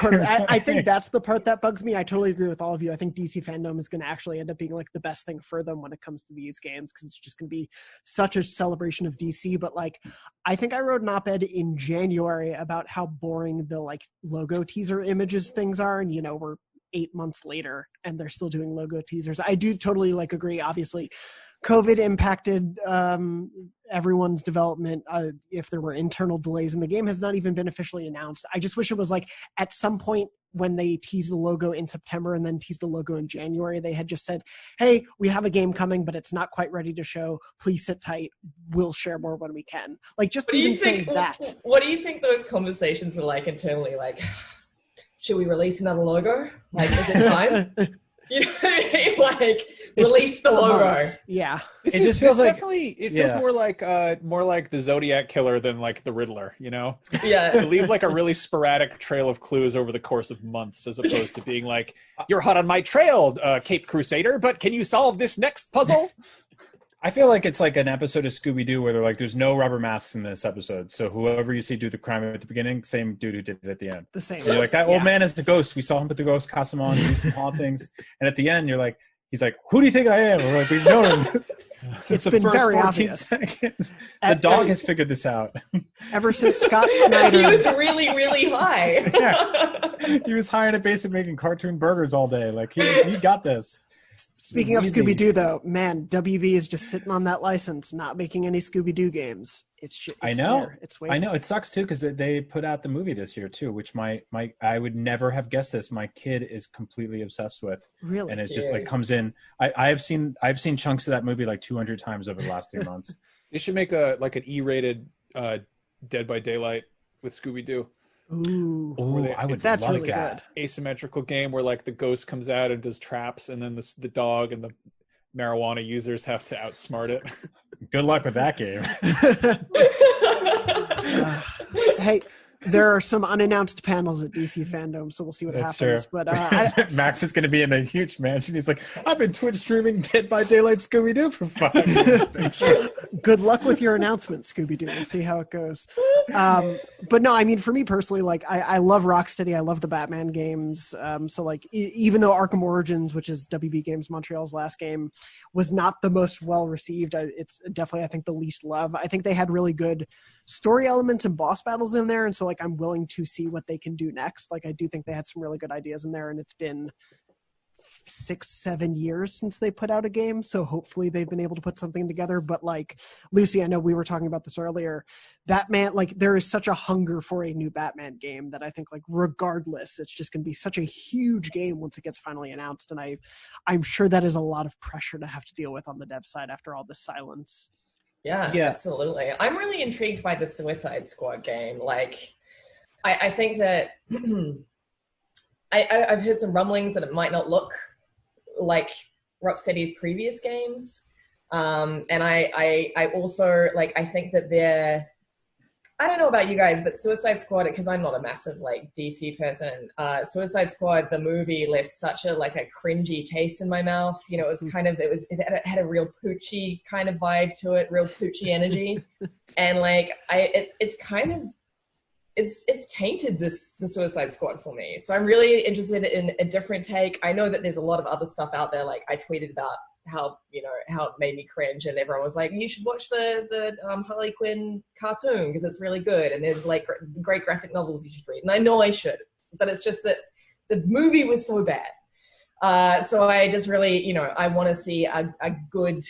Speaker 2: I think that's the part that bugs me. I totally agree with all of you. I think DC fandom is going to actually end up being like the best thing for them when it comes to these games, because it's just going to be such a celebration of DC. But like, I think I wrote an op-ed in January about how boring the like logo teaser images things are, and we're 8 months later and they're still doing logo teasers. I do totally like agree. Obviously, COVID impacted everyone's development. If there were internal delays, and the game has not even been officially announced. I just wish it was like at some point when they teased the logo in September and then teased the logo in January, they had just said, hey, we have a game coming, but it's not quite ready to show. Please sit tight. We'll share more when we can. Like, just even saying that.
Speaker 4: What do you think those conversations were like internally? Like, should we release another logo? Like, is it time? You know what I mean? Like, release the logo.
Speaker 2: Months. Yeah.
Speaker 1: It just feels like it feels more like the Zodiac Killer than like the Riddler, Yeah. To leave like a really sporadic trail of clues over the course of months, as opposed to being like, you're hot on my trail, Cape Crusader, but can you solve this next puzzle?
Speaker 3: I feel like it's like an episode of Scooby-Doo where they're like, there's no rubber masks in this episode. So whoever you see do the crime at the beginning, same dude who did it at the end.
Speaker 2: The same.
Speaker 3: So you're like, that old man is the ghost. We saw him put the ghost costume on, do some hauntings. And at the end, you're like, he's like, who do you think I am? We're like, we've known him.
Speaker 2: It's been very obvious.
Speaker 3: Seconds. The dog has figured this out.
Speaker 2: Ever since Scott Snyder.
Speaker 4: He was really, really high.
Speaker 3: Yeah. He was high in a basement making cartoon burgers all day. Like, he got this.
Speaker 2: Speaking of Scooby-Doo, though, man, WB is just sitting on that license, not making any Scooby-Doo games. It's
Speaker 3: I know.
Speaker 2: there. It's
Speaker 3: I know. It sucks, too, because they put out the movie this year, too, which I would never have guessed this. My kid is completely obsessed with.
Speaker 2: Really?
Speaker 3: And it just like comes in. I've seen chunks of that movie like 200 times over the last 3 months.
Speaker 1: They should make an E-rated Dead by Daylight with Scooby-Doo.
Speaker 2: Ooh,
Speaker 3: I would
Speaker 2: that's
Speaker 3: love
Speaker 2: really
Speaker 3: that.
Speaker 2: good.
Speaker 1: Asymmetrical game where like the ghost comes out and does traps, and then the dog and the marijuana users have to outsmart it.
Speaker 3: Good luck with that game.
Speaker 2: Hey, there are some unannounced panels at DC Fandom, so we'll see what happens.
Speaker 3: True.
Speaker 2: But
Speaker 3: Max is going to be in a huge mansion. He's like, I've been Twitch streaming Dead by Daylight Scooby-Doo for 5 years.
Speaker 2: Good luck with your announcement, Scooby-Doo. We'll see how it goes. But no, I mean, for me personally, like I love Rocksteady. I love the Batman games. So like, even though Arkham Origins, which is WB Games Montreal's last game, was not the most well received, it's definitely, I think, the least love. I think they had really good story elements and boss battles in there, and so like I'm willing to see what they can do next. Like I do think they had some really good ideas in there, and it's been 6-7 years since they put out a game, so hopefully they've been able to put something together. But like Lucy, I know we were talking about this earlier, Batman, like there is such a hunger for a new Batman game that I think like regardless it's just going to be such a huge game once it gets finally announced, and I'm sure that is a lot of pressure to have to deal with on the dev side after all this silence.
Speaker 4: Yeah, absolutely. I'm really intrigued by the Suicide Squad game. Like I think that I've heard some rumblings that it might not look like Rocksteady's previous games. And I also, like, I think that I don't know about you guys, but Suicide Squad, because I'm not a massive, like, DC person, Suicide Squad, the movie, left such a cringy taste in my mouth. You know, it was kind of, it had a real Poochie kind of vibe to it, real Poochie energy. And, like, it's kind of, it's tainted the Suicide Squad for me. So I'm really interested in a different take. I know that there's a lot of other stuff out there. Like I tweeted about how it made me cringe, and everyone was like, you should watch the Harley Quinn cartoon because it's really good. And there's like great graphic novels you should read. And I know I should, but it's just that the movie was so bad. So I just really, I want to see a good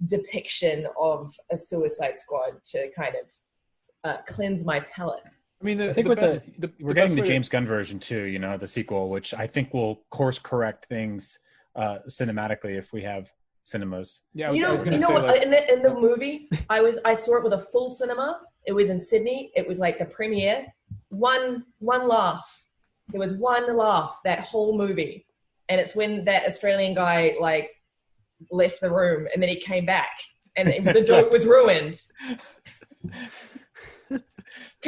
Speaker 4: depiction of a Suicide Squad to kind of cleanse my palate.
Speaker 1: I mean,
Speaker 3: I think we're getting the James Gunn version too, the sequel, which I think will course correct things cinematically if we have cinemas.
Speaker 1: Yeah, I was going to say,
Speaker 4: in the movie, I saw it with a full cinema. It was in Sydney. It was like the premiere. one laugh. There was one laugh that whole movie, and it's when that Australian guy like left the room and then he came back and the joke was ruined. Can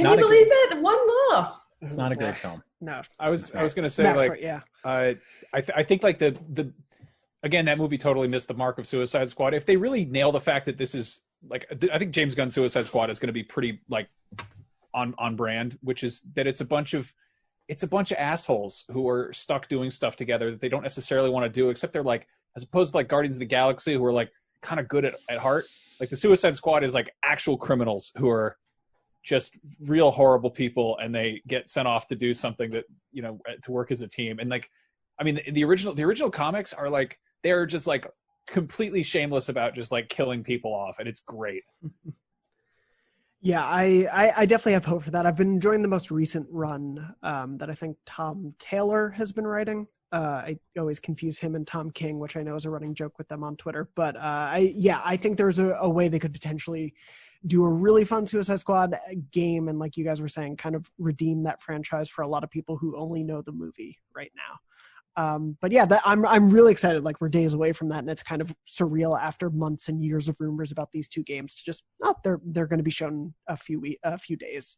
Speaker 4: you believe that? One laugh.
Speaker 3: It's not a great film.
Speaker 2: No,
Speaker 1: I was gonna say
Speaker 2: Max,
Speaker 1: like
Speaker 2: right, yeah.
Speaker 1: I think like the again, that movie totally missed the mark of Suicide Squad. If they really nail the fact that this is like, I think James Gunn's Suicide Squad is going to be pretty like on brand, which is that it's a bunch of assholes who are stuck doing stuff together that they don't necessarily want to do, except they're like, as opposed to like Guardians of the Galaxy, who are like kind of good at heart. Like the Suicide Squad is like actual criminals who are just real horrible people, and they get sent off to do something that, you know, to work as a team. And like, I mean, the original comics are like, they're just like completely shameless about just like killing people off, and it's great.
Speaker 2: Yeah, I definitely have hope for that. I've been enjoying the most recent run that I think Tom Taylor has been writing. I always confuse him and Tom King, which I know is a running joke with them on Twitter. But I think there's a way they could potentially do a really fun Suicide Squad game, and like you guys were saying, kind of redeem that franchise for a lot of people who only know the movie right now. But yeah, I'm really excited. Like, we're days away from that, and it's kind of surreal after months and years of rumors about these two games to just they're going to be shown a few days.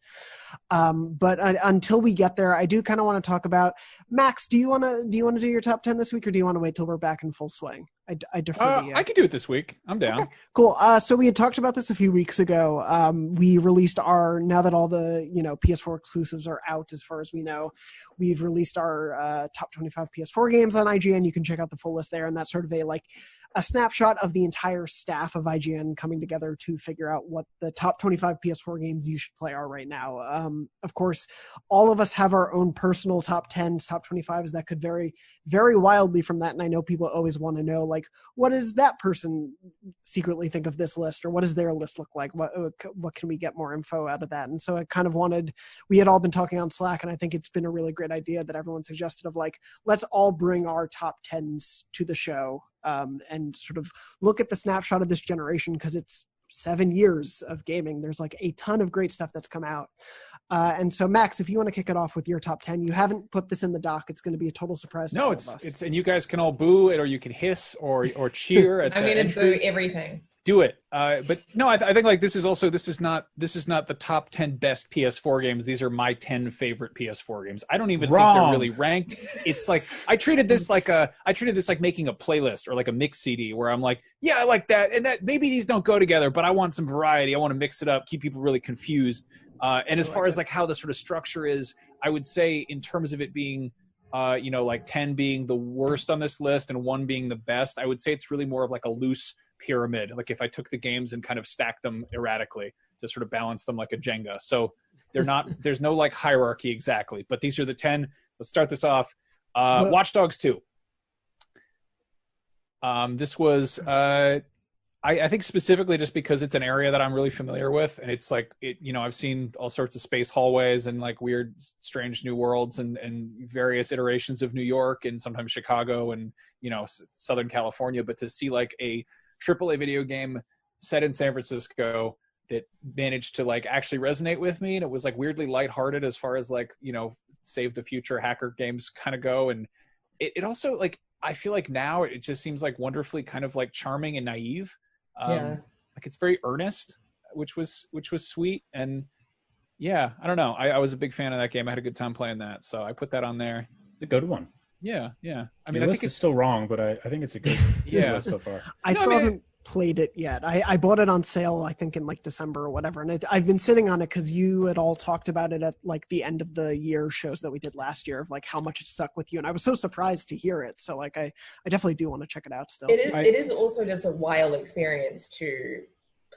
Speaker 2: But until we get there, I do kind of want to talk about Max. Do you want to do your top 10 this week, or do you want to wait till we're back in full swing? I defer to you.
Speaker 1: I could do it this week. I'm down.
Speaker 2: Okay, cool. So we had talked about this a few weeks ago. We released now that all the PS4 exclusives are out, as far as we know, we've released our top 25 PS4 games on IGN. You can check out the full list there, and that's sort of a snapshot of the entire staff of IGN coming together to figure out what the top 25 PS4 games you should play are right now. Of course, all of us have our own personal top 10s, top 25s that could vary very wildly from that. And I know people always want to know, like, what does that person secretly think of this list, or what does their list look like? What can we get more info out of that? And so I kind of we had all been talking on Slack, and I think it's been a really great idea that everyone suggested of like, let's all bring our top 10s to the show. And sort of look at the snapshot of this generation, because it's 7 years of gaming. There's like a ton of great stuff that's come out. And so, Max, if you want to kick it off with your top 10, you haven't put this in the doc. It's going to be a total surprise to all of us.
Speaker 1: It's and you guys can all boo it, or you can hiss or cheer at
Speaker 4: I'm going to boo everything.
Speaker 1: Do it. But no, I think like this is not the top 10 best PS4 games. These are my 10 favorite PS4 games. I don't even think they're really ranked. It's like I treated this like making a playlist or like a mix CD, where I'm like, yeah, I like that, and that maybe these don't go together, but I want some variety. I want to mix it up, keep people really confused. And as far as like how the sort of structure is, I would say in terms of it being like 10 being the worst on this list and 1 being the best, I would say it's really more of like a loose pyramid. Like if I took the games and kind of stacked them erratically to sort of balance them like a Jenga. So there's no like hierarchy exactly, but these are the 10. Let's start this off. Watch Dogs 2. This was I think specifically just because it's an area that I'm really familiar with, and it's like I've seen all sorts of space hallways and like weird, strange new worlds and various iterations of New York and sometimes Chicago and Southern California. But to see like a AAA video game set in San Francisco that managed to like actually resonate with me, and it was like weirdly lighthearted as far as like save the future hacker games kind of go, and it also like I feel like now it just seems like wonderfully kind of like charming and naive. Like it's very earnest, which was sweet. And yeah, I don't know. I was a big fan of that game. I had a good time playing that, so I put that on there.
Speaker 3: The good one.
Speaker 1: Yeah. I mean,
Speaker 3: I think it's still wrong, but I think it's a good list so far.
Speaker 2: I haven't played it yet. I bought it on sale, I think in like December or whatever, and I've been sitting on it because you had all talked about it at like the end of the year shows that we did last year, of like how much it stuck with you, and I was so surprised to hear it. So like I definitely do want to check it out still.
Speaker 4: It is also just a wild experience to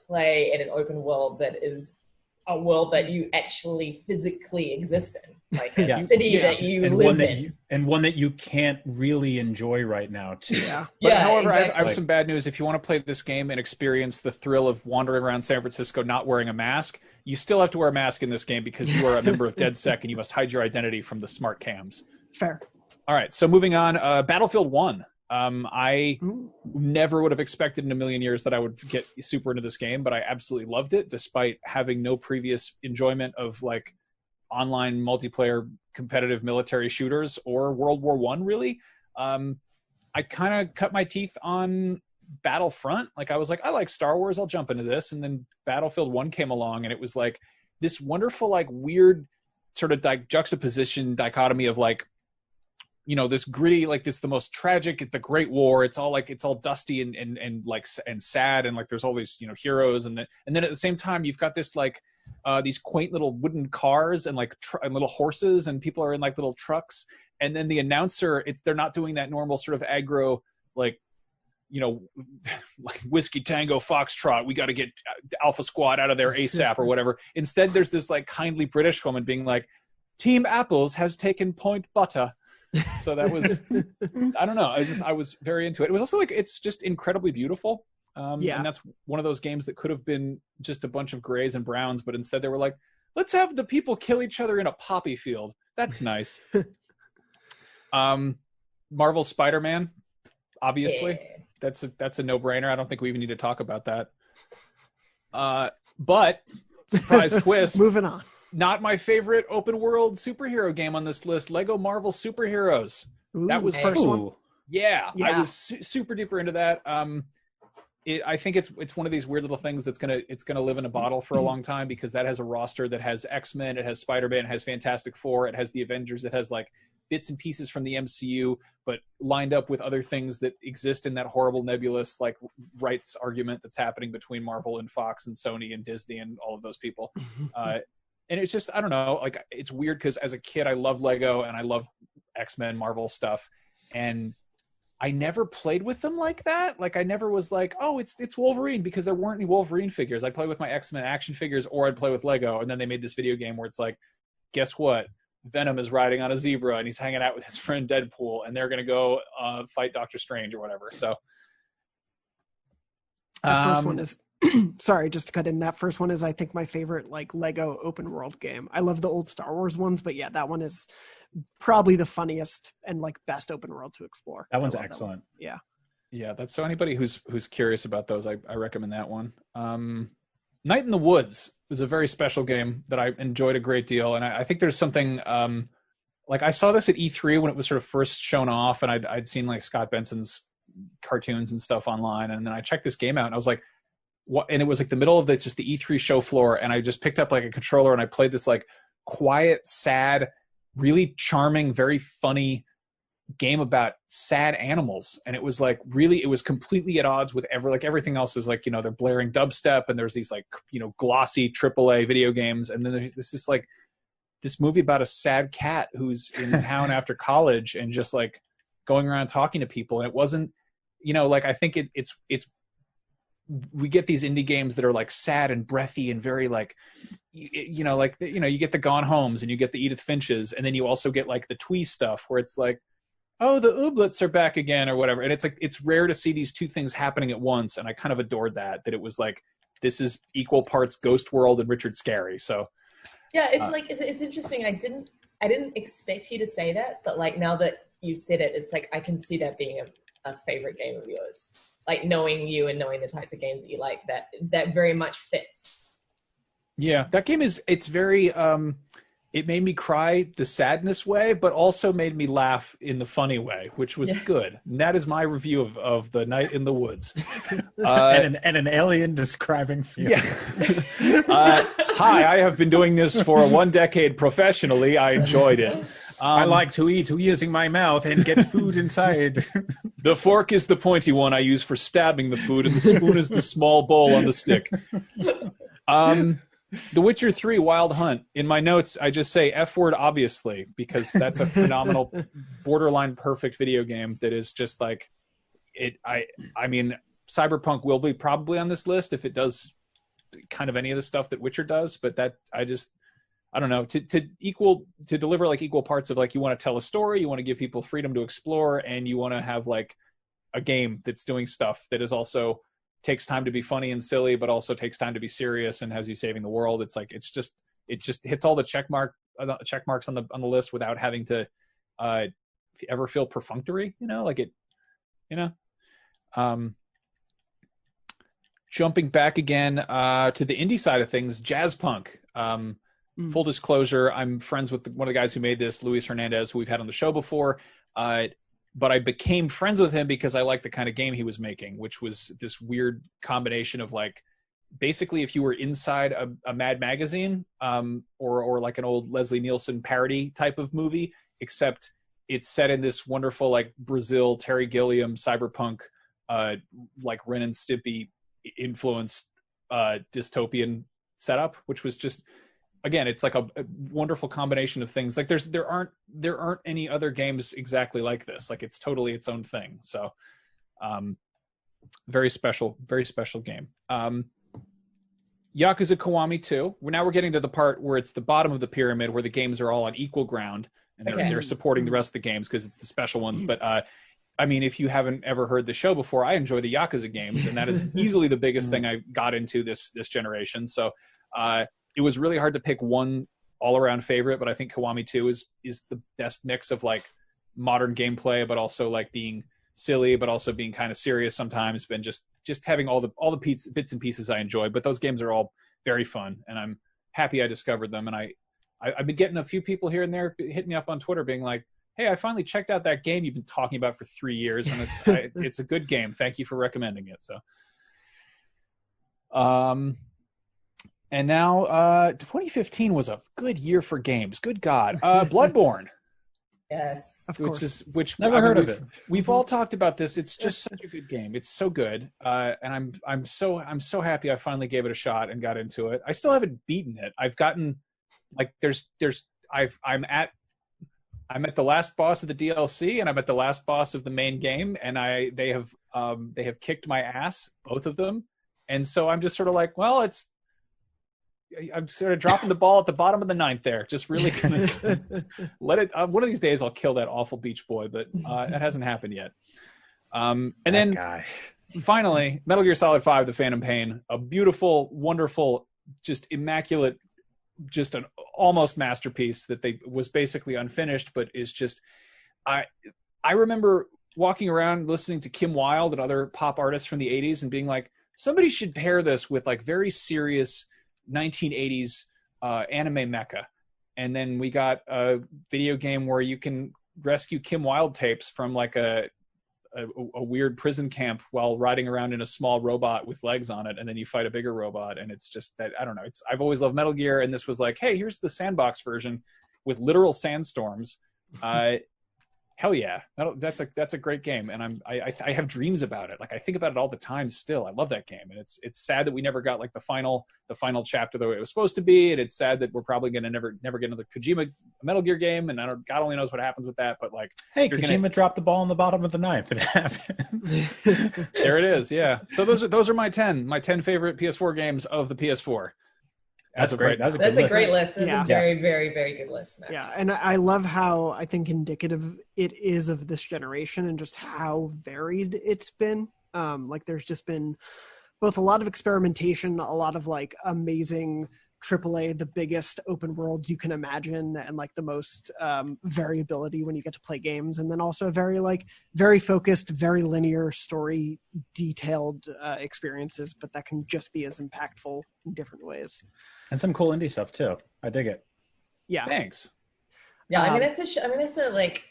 Speaker 4: play in an open world that is a world that you actually physically exist in, like a city that you live in.
Speaker 3: And one that you can't really enjoy right now, too.
Speaker 1: However,
Speaker 4: exactly.
Speaker 1: I have some bad news. If you want to play this game and experience the thrill of wandering around San Francisco not wearing a mask, you still have to wear a mask in this game because you are a member of DedSec and you must hide your identity from the smart cams.
Speaker 2: Fair.
Speaker 1: All right, so moving on, Battlefield 1. I never would have expected in a million years that I would get super into this game, but I absolutely loved it, despite having no previous enjoyment of like online multiplayer competitive military shooters or World War I, really. I kind of cut my teeth on Battlefront. Like, I was like, I like Star Wars, I'll jump into this. And then Battlefield 1 came along, and it was like this wonderful, like, weird sort of juxtaposition dichotomy of, like, you know, this gritty, like, this the most tragic, the Great War. It's all dusty and like and sad, and like there's all these, you know, heroes, and then at the same time you've got this like these quaint little wooden cars and like and little horses, and people are in like little trucks, and then the announcer, they're not doing that normal sort of aggro, like, you know, like Whiskey Tango Foxtrot, we got to get Alpha Squad out of there ASAP or whatever. Instead, there's this like kindly British woman being like, Team Apples has taken Point Butter. So that was, I don't know. I was very into it. It was also like, it's just incredibly beautiful. And that's one of those games that could have been just a bunch of grays and browns, but instead they were like, let's have the people kill each other in a poppy field. That's nice. Marvel Spider-Man, obviously. Yeah. That's a no-brainer. I don't think we even need to talk about that. But surprise twist.
Speaker 2: Moving on.
Speaker 1: Not my favorite open world superhero game on this list, Lego Marvel Superheroes.
Speaker 2: Ooh,
Speaker 1: that was
Speaker 2: first one.
Speaker 1: Yeah, I was super duper into that. I think it's one of these weird little things that's gonna live in a bottle for a long time, because that has a roster that has X-Men, it has Spider-Man, it has Fantastic Four, it has the Avengers, it has like bits and pieces from the MCU, but lined up with other things that exist in that horrible nebulous like rights argument that's happening between Marvel and Fox and Sony and Disney and all of those people. And it's just, I don't know, like, it's weird because as a kid, I loved Lego and I loved X-Men, Marvel stuff. And I never played with them like that. Like, I never was like, oh, it's Wolverine, because there weren't any Wolverine figures. I'd play with my X-Men action figures, or I'd play with Lego. And then they made this video game where it's like, guess what? Venom is riding on a zebra and he's hanging out with his friend Deadpool, and they're going to go fight Doctor Strange or whatever. So
Speaker 2: the first one is... Sorry, just to cut in, that first one is, I think, my favorite like Lego open world game. I love the old Star Wars ones, but yeah, that one is probably the funniest and like best open world to explore.
Speaker 3: That one's excellent.
Speaker 2: That one.
Speaker 1: Yeah, that's, so anybody who's curious about those, I recommend that one. Night in the Woods is a very special game that I enjoyed a great deal, and I think there's something like, I saw this at E3 when it was sort of first shown off, and I'd seen like Scott Benson's cartoons and stuff online, and then I checked this game out and I was like, what? And it was like the middle of just the E3 show floor, and I just picked up like a controller and I played this like quiet, sad, really charming, very funny game about sad animals. And it was like, really, it was completely at odds with everything else is like, you know, they're blaring dubstep and there's these like, you know, glossy AAA video games, and then there's this like this movie about a sad cat who's in town after college and just like going around talking to people. And it wasn't, you know, like, I think it's we get these indie games that are like sad and breathy and very like, you know, like, you know, you get the Gone Homes and you get the Edith Finches, and then you also get like the twee stuff where it's like, oh, the Ooblets are back again or whatever. And it's like, it's rare to see these two things happening at once. And I kind of adored that it was like, this is equal parts Ghost World and Richard Scarry. So
Speaker 4: yeah, it's like, it's interesting. I didn't expect you to say that, but like, now that you said it, it's like, I can see that being a favorite game of yours. Like, knowing you and knowing the types of games that you like, that very much fits.
Speaker 1: Yeah, that game it's very, it made me cry the sadness way, but also made me laugh in the funny way, which was good. And that is my review of the Night in the Woods.
Speaker 3: And an alien describing feeling.
Speaker 1: Yeah. Hi, I have been doing this for 1 decade professionally. I enjoyed it.
Speaker 3: I like to eat using my mouth and get food inside.
Speaker 1: The fork is the pointy one I use for stabbing the food, and the spoon is the small bowl on the stick. The Witcher 3 Wild Hunt. In my notes, I just say F word, obviously, because that's a phenomenal, borderline perfect video game that is just like it. I mean, Cyberpunk will be probably on this list if it does kind of any of the stuff that Witcher does, but that I don't know, to deliver like equal parts of like, you want to tell a story, you want to give people freedom to explore, and you want to have like a game that's doing stuff that is also takes time to be funny and silly, but also takes time to be serious and has you saving the world. It's like, it just hits all the check marks on the list without having to ever feel perfunctory, you know, like it, you know. Jumping back again to the indie side of things, Jazzpunk. Full disclosure, I'm friends with one of the guys who made this, Luis Hernandez, who we've had on the show before. But I became friends with him because I liked the kind of game he was making, which was this weird combination of like, basically if you were inside a Mad Magazine or like an old Leslie Nielsen parody type of movie, except it's set in this wonderful like Brazil, Terry Gilliam, cyberpunk, like Ren and Stimpy influenced dystopian setup, which was just, again, it's like a wonderful combination of things. Like there aren't any other games exactly like this. Like it's totally its own thing. So very special game. Yakuza Kiwami 2. Now we're getting to the part where it's the bottom of the pyramid, where the games are all on equal ground, and they're supporting the rest of the games because it's the special ones. But I mean, if you haven't ever heard the show before, I enjoy the Yakuza games, and that is easily the biggest thing I got into this generation. So it was really hard to pick one all-around favorite, but I think Kiwami 2 is the best mix of like modern gameplay, but also like being silly, but also being kind of serious sometimes, and just having all the bits and pieces I enjoy. But those games are all very fun, and I'm happy I discovered them. And I've been getting a few people here and there hitting me up on Twitter being like, hey, I finally checked out that game you've been talking about for 3 years, and it's a good game. Thank you for recommending it. So and now 2015 was a good year for games. Good God. Bloodborne.
Speaker 4: Yes.
Speaker 2: Of course.
Speaker 1: Which
Speaker 3: Never heard of it.
Speaker 1: We've all talked about this. It's just such a good game. It's so good. And I'm so happy I finally gave it a shot and got into it. I still haven't beaten it. I've gotten like I'm at the last boss of the DLC, and I'm at the last boss of the main game, and they have kicked my ass, both of them. And so I'm just sort of like, well, I'm sort of dropping the ball at the bottom of the ninth there. Just really gonna let it. One of these days, I'll kill that awful Beach Boy, but that hasn't happened yet. And that then guy. Finally, Metal Gear Solid 5: The Phantom Pain, a beautiful, wonderful, just immaculate, just an almost masterpiece that was basically unfinished, but is just. I remember walking around listening to Kim Wilde and other pop artists from the '80s and being like, somebody should pair this with like very serious 1980s anime mecha. And then we got a video game where you can rescue Kim Wilde tapes from like a weird prison camp while riding around in a small robot with legs on it, and then you fight a bigger robot. And it's just that, I don't know, I've always loved Metal Gear, and this was like, hey, here's the sandbox version with literal sandstorms. Hell yeah, that's a great game, and I have dreams about it. Like I think about it all the time still. I love that game, and it's sad that we never got like the final chapter the way it was supposed to be, and it's sad that we're probably gonna never get another Kojima Metal Gear game, and God only knows what happens with that. But like,
Speaker 3: hey, Kojima dropped the ball in the bottom of the ninth. It happens.
Speaker 1: There it is. Yeah. So those are my 10 favorite PS4 games of the PS4.
Speaker 3: That's great.
Speaker 4: That's a great list. That's a very, very, very good list, Max.
Speaker 2: Yeah, and I love how I think indicative it is of this generation and just how varied it's been. Like there's just been both a lot of experimentation, a lot of like amazing AAA, the biggest open worlds you can imagine, and like the most variability when you get to play games, and then also very focused, very linear story, detailed experiences, but that can just be as impactful in different ways.
Speaker 3: And some cool indie stuff too. I dig it.
Speaker 2: Yeah.
Speaker 1: Thanks.
Speaker 4: Yeah, I'm gonna have to like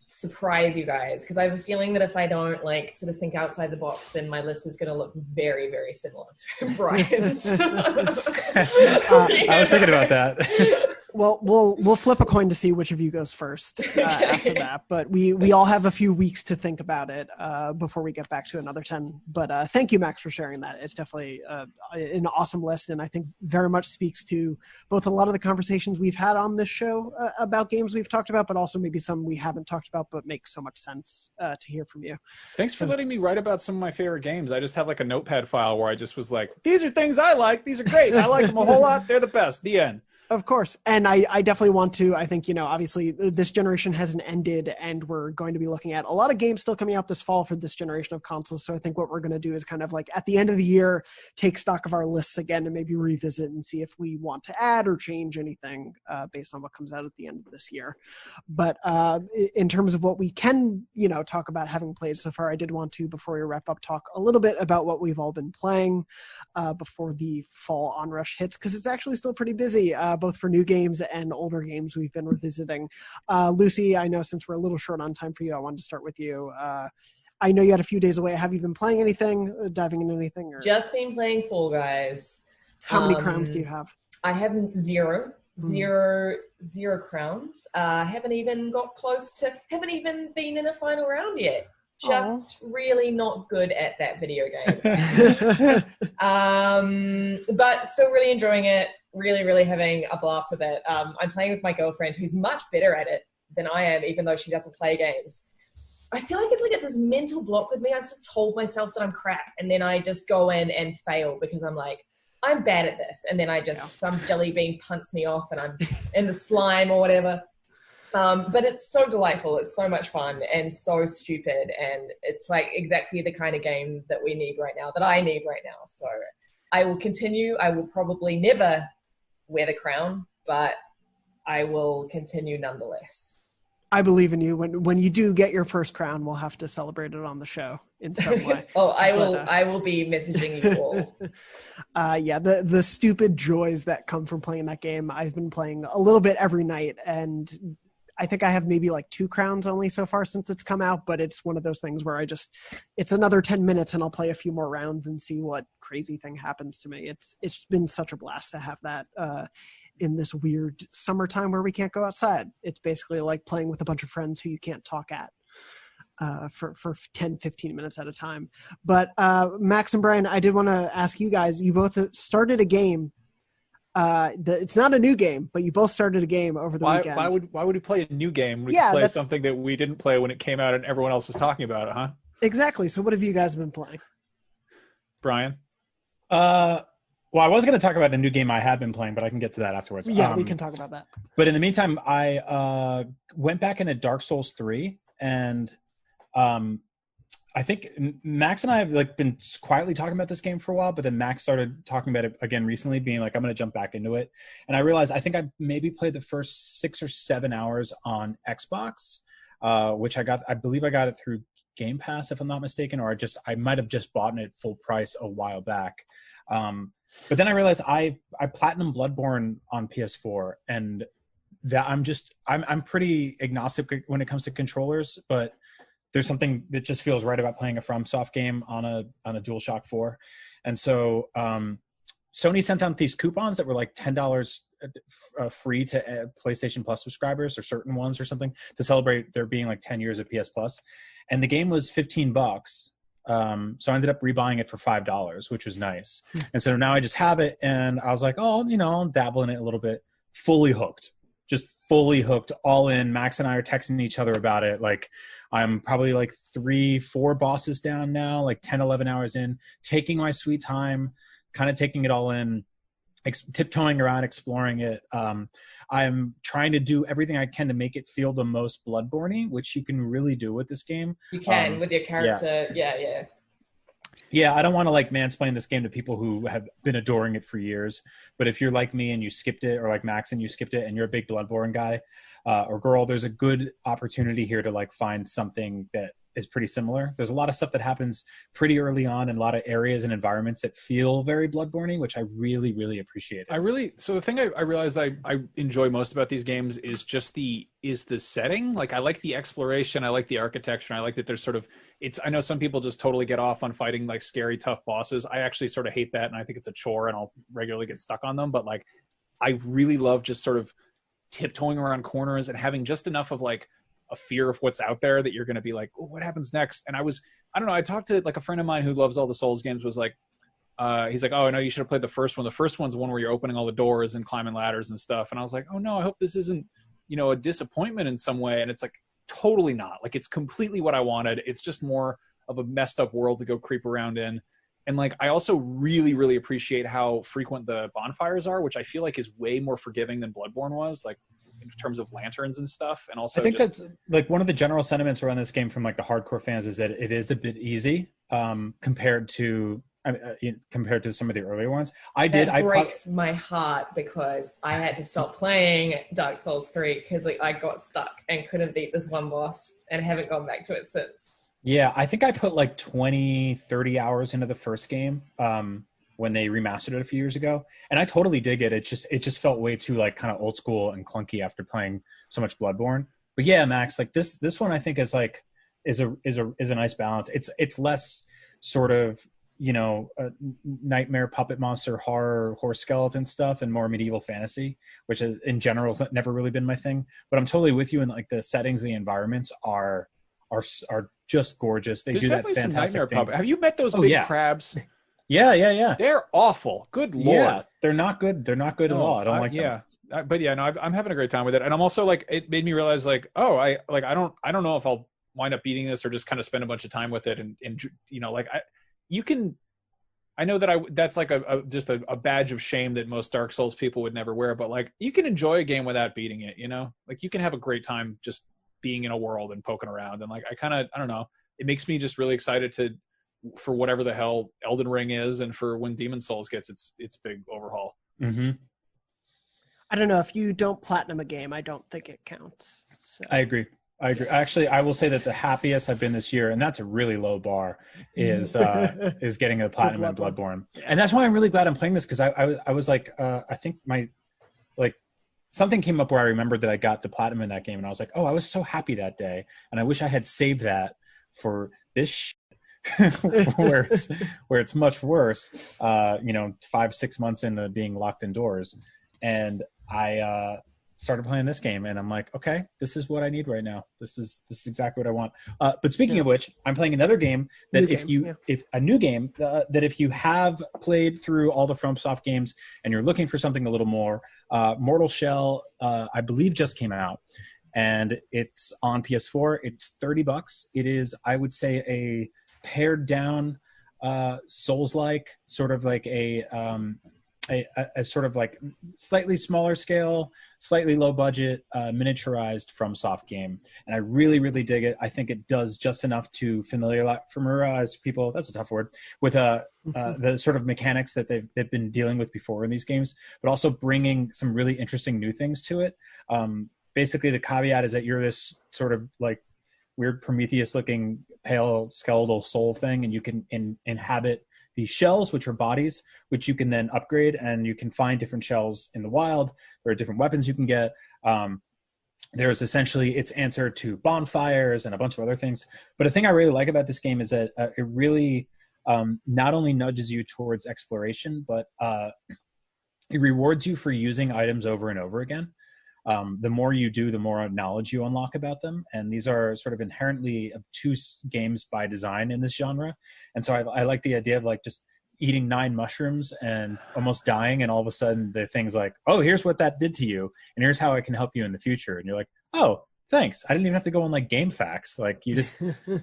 Speaker 4: surprise you guys, because I have a feeling that if I don't like sort of think outside the box, then my list is going to look very, very similar to Brian's.
Speaker 3: I was thinking about that.
Speaker 2: Well, we'll flip a coin to see which of you goes first after that. But we all have a few weeks to think about it before we get back to another 10. But thank you, Max, for sharing that. It's definitely an awesome list, and I think very much speaks to both a lot of the conversations we've had on this show about games we've talked about, but also maybe some we haven't talked about but make so much sense to hear from you.
Speaker 1: Thanks for letting me write about some of my favorite games. I just have like a notepad file where I just was like, these are things I like. These are great. I like them a whole lot. They're the best. The end.
Speaker 2: Of course. And I definitely want to, I think, obviously this generation hasn't ended, and we're going to be looking at a lot of games still coming out this fall for this generation of consoles. So I think what we're going to do is kind of like at the end of the year, take stock of our lists again and maybe revisit and see if we want to add or change anything based on what comes out at the end of this year. But in terms of what we can, talk about having played so far, I did want to, before we wrap up, talk a little bit about what we've all been playing before the fall onrush hits, because it's actually still pretty busy. both for new games and older games we've been revisiting. Lucy, I know since we're a little short on time for you, I wanted to start with you. I know you had a few days away. Have you been playing anything, diving into anything? Or?
Speaker 4: Just been playing Fall Guys.
Speaker 2: How many crowns do you have?
Speaker 4: I have zero crowns. Haven't even even been in a final round yet. Just really not good at that video game. But still really enjoying it. Really, really having a blast with it. I'm playing with my girlfriend who's much better at it than I am, even though she doesn't play games. I feel like it's like at this mental block with me. I've sort of told myself that I'm crap, and then I just go in and fail because I'm like, I'm bad at this. And then some jelly bean punts me off and I'm in the slime or whatever. But it's so delightful. It's so much fun and so stupid. And it's like exactly the kind of game that we need right now, that I need right now. So I will continue. I will probably never wear the crown, but I will continue nonetheless.
Speaker 2: I believe in you. When you do get your first crown, we'll have to celebrate it on the show in some way.
Speaker 4: I will be messaging you all.
Speaker 2: Yeah, the stupid joys that come from playing that game. I've been playing a little bit every night, and I think I have maybe like 2 crowns only so far since it's come out, but it's one of those things where it's another 10 minutes and I'll play a few more rounds and see what crazy thing happens to me. It's been such a blast to have that in this weird summertime where we can't go outside. It's basically like playing with a bunch of friends who you can't talk at for 10, 15 minutes at a time. But Max and Brian, I did want to ask you guys, you both started a game. It's not a new game, but you both started a game over the weekend.
Speaker 1: Why would we play a new game? We could play something that we didn't play when it came out and everyone else was talking about it, huh?
Speaker 2: Exactly. So what have you guys been playing?
Speaker 1: Brian?
Speaker 3: Well, I was going to talk about a new game I had been playing, but I can get to that afterwards.
Speaker 2: Yeah, we can talk about that.
Speaker 3: But in the meantime, I went back into Dark Souls 3, and I think Max and I have been quietly talking about this game for a while, but then Max started talking about it again recently, being like, I'm going to jump back into it. And I realized I think I maybe played the first 6 or 7 hours on Xbox, which I believe I got it through Game Pass, if I'm not mistaken, or I might have just bought it full price a while back. But then I realized I platinum Bloodborne on PS4, and that I'm pretty agnostic when it comes to controllers, but there's something that just feels right about playing a FromSoft game on a DualShock 4. And so Sony sent out these coupons that were like $10 free to PlayStation Plus subscribers, or certain ones or something, to celebrate there being like 10 years of PS Plus. And the game was $15. So I ended up rebuying it for $5, which was nice. And so now I just have it, and I was like, I'll dabble in it a little bit. Fully hooked, just fully hooked, all in. Max and I are texting each other about it. Like, I'm probably like 3-4 bosses down now, like 10, 11 hours in, taking my sweet time, kind of taking it all in, tiptoeing around, exploring it. I'm trying to do everything I can to make it feel the most Bloodborne-y, which you can really do with this game.
Speaker 4: You can with your character. Yeah.
Speaker 3: Yeah, I don't want to mansplain this game to people who have been adoring it for years. But if you're like me and you skipped it, or like Max and you skipped it, and you're a big Bloodborne guy or girl, there's a good opportunity here to find something that is pretty similar. There's a lot of stuff that happens pretty early on in a lot of areas and environments that feel very Bloodborne-y, which I really, really appreciate.
Speaker 1: So the thing I realized I enjoy most about these games is just the setting. Like, I like the exploration, I like the architecture, and I like that there's I know some people just totally get off on fighting scary, tough bosses. I actually sort of hate that, and I think it's a chore, and I'll regularly get stuck on them. But I really love just sort of tiptoeing around corners and having just enough of a fear of what's out there that you're going to be like, oh, what happens next? And I don't know, I talked to a friend of mine who loves all the Souls games, was like, he's like, oh, no, you should have played the first one. The first one's the one where you're opening all the doors and climbing ladders and stuff. And I was like, oh no, I hope this isn't, a disappointment in some way. And it's totally not. It's completely what I wanted. It's just more of a messed up world to go creep around in. And I also really, really appreciate how frequent the bonfires are, which I feel is way more forgiving than Bloodborne was, in terms of lanterns and stuff. And also, I think that's
Speaker 3: one of the general sentiments around this game from the hardcore fans is that it is a bit easy compared to some of the earlier ones.
Speaker 4: That breaks my heart, because I had to stop playing Dark Souls 3 because I got stuck and couldn't beat this one boss, and haven't gone back to it since.
Speaker 3: Yeah, I think I put 20, 30 hours into the first game, when they remastered it a few years ago, and I totally dig it. It just felt way too like kind of old school and clunky after playing so much Bloodborne. But yeah, Max, like this one I think is a nice balance. It's less sort of, you know, nightmare puppet monster horror horse skeleton stuff and more medieval fantasy, which is, in general, has never really been my thing. But I'm totally with you in like the settings, the environments are just gorgeous. There's do that fantastic some nightmare thing.
Speaker 1: Puppet. Have you met those big crabs?
Speaker 3: Yeah.
Speaker 1: They're awful. Good Lord. Yeah,
Speaker 3: they're not good. They're not good at all. I don't like them.
Speaker 1: But yeah, no, I'm having a great time with it. And I'm also like, it made me realize like, oh, I don't know if I'll wind up beating this or just kind of spend a bunch of time with it. And you know, like I know that that's like just a badge of shame that most Dark Souls people would never wear, but like you can enjoy a game without beating it, you know, like you can have a great time just being in a world and poking around. And like, I don't know, it makes me just really excited for whatever the hell Elden Ring is. And for when Demon Souls gets its big overhaul.
Speaker 3: Mm-hmm.
Speaker 2: I don't know, if you don't platinum a game, I don't think it counts. So.
Speaker 3: I agree. Actually, I will say that the happiest I've been this year, and that's a really low bar, is getting a platinum in Bloodborne. And that's why I'm really glad I'm playing this, because I was like, I think something came up where I remembered that I got the platinum in that game, and I was like, oh, I was so happy that day, and I wish I had saved that for this where it's much worse, 5-6 months into being locked indoors. And I started playing this game, and I'm like, okay, this is what I need right now. This is exactly what I want. But speaking of which, I'm playing another game that if you have played through all the FromSoft games and you're looking for something a little more, Mortal Shell, I believe just came out, and it's on PS4. It's $30. It is, I would say, a pared down Souls-like, sort of like a sort of like slightly smaller scale, slightly low budget, miniaturized FromSoft game. And I really, really dig it. I think it does just enough to familiarize people, that's a tough word, with the sort of mechanics that they've been dealing with before in these games, but also bringing some really interesting new things to it. Basically, the caveat is that you're this sort of like weird Prometheus-looking pale skeletal soul thing, and you can inhabit these shells, which are bodies, which you can then upgrade, and you can find different shells in the wild. There are different weapons you can get. There's essentially its answer to bonfires and a bunch of other things. But a thing I really like about this game is that it really not only nudges you towards exploration, but it rewards you for using items over and over again. The more you do, the more knowledge you unlock about them. And these are sort of inherently obtuse games by design in this genre. And so I like the idea of like just eating 9 mushrooms and almost dying, and all of a sudden the thing's like, oh, here's what that did to you, and here's how I can help you in the future. And you're like, oh, thanks. I didn't even have to go on like Game Facts. Like you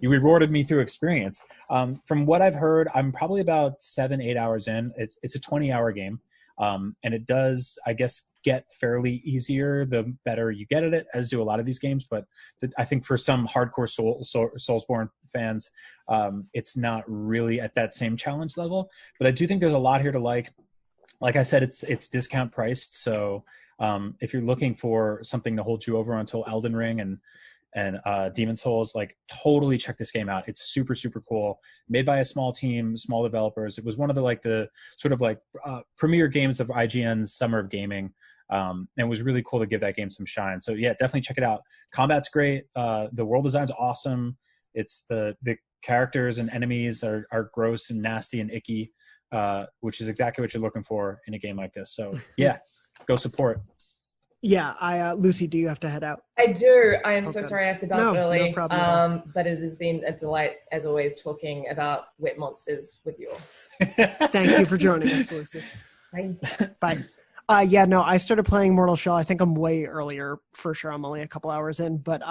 Speaker 3: rewarded me through experience. From what I've heard, I'm probably about 7-8 hours in. It's a 20-hour game. And it does, I guess, get fairly easier the better you get at it, as do a lot of these games. But I think for some hardcore Soulsborne fans, it's not really at that same challenge level. But I do think there's a lot here to like. Like I said, it's discount priced. So if you're looking for something to hold you over until Elden Ring and Demon Souls, like totally check this game out. It's super, super cool. Made by a small team, small developers. It was one of the sort of like premier games of IGN's Summer of Gaming. And it was really cool to give that game some shine. So yeah, definitely check it out. Combat's great. The world design's awesome. It's the characters and enemies are gross and nasty and icky, which is exactly what you're looking for in a game like this. So yeah, go support.
Speaker 2: Yeah, Lucy, do you have to head out?
Speaker 4: I do. I am so sorry I have to bounce early.
Speaker 2: No problem.
Speaker 4: But it has been a delight, as always, talking about wet monsters with you.
Speaker 2: Thank you for joining us, Lucy.
Speaker 4: Bye.
Speaker 2: Bye. I started playing Mortal Shell. I think I'm way earlier, for sure. I'm only a couple hours in. But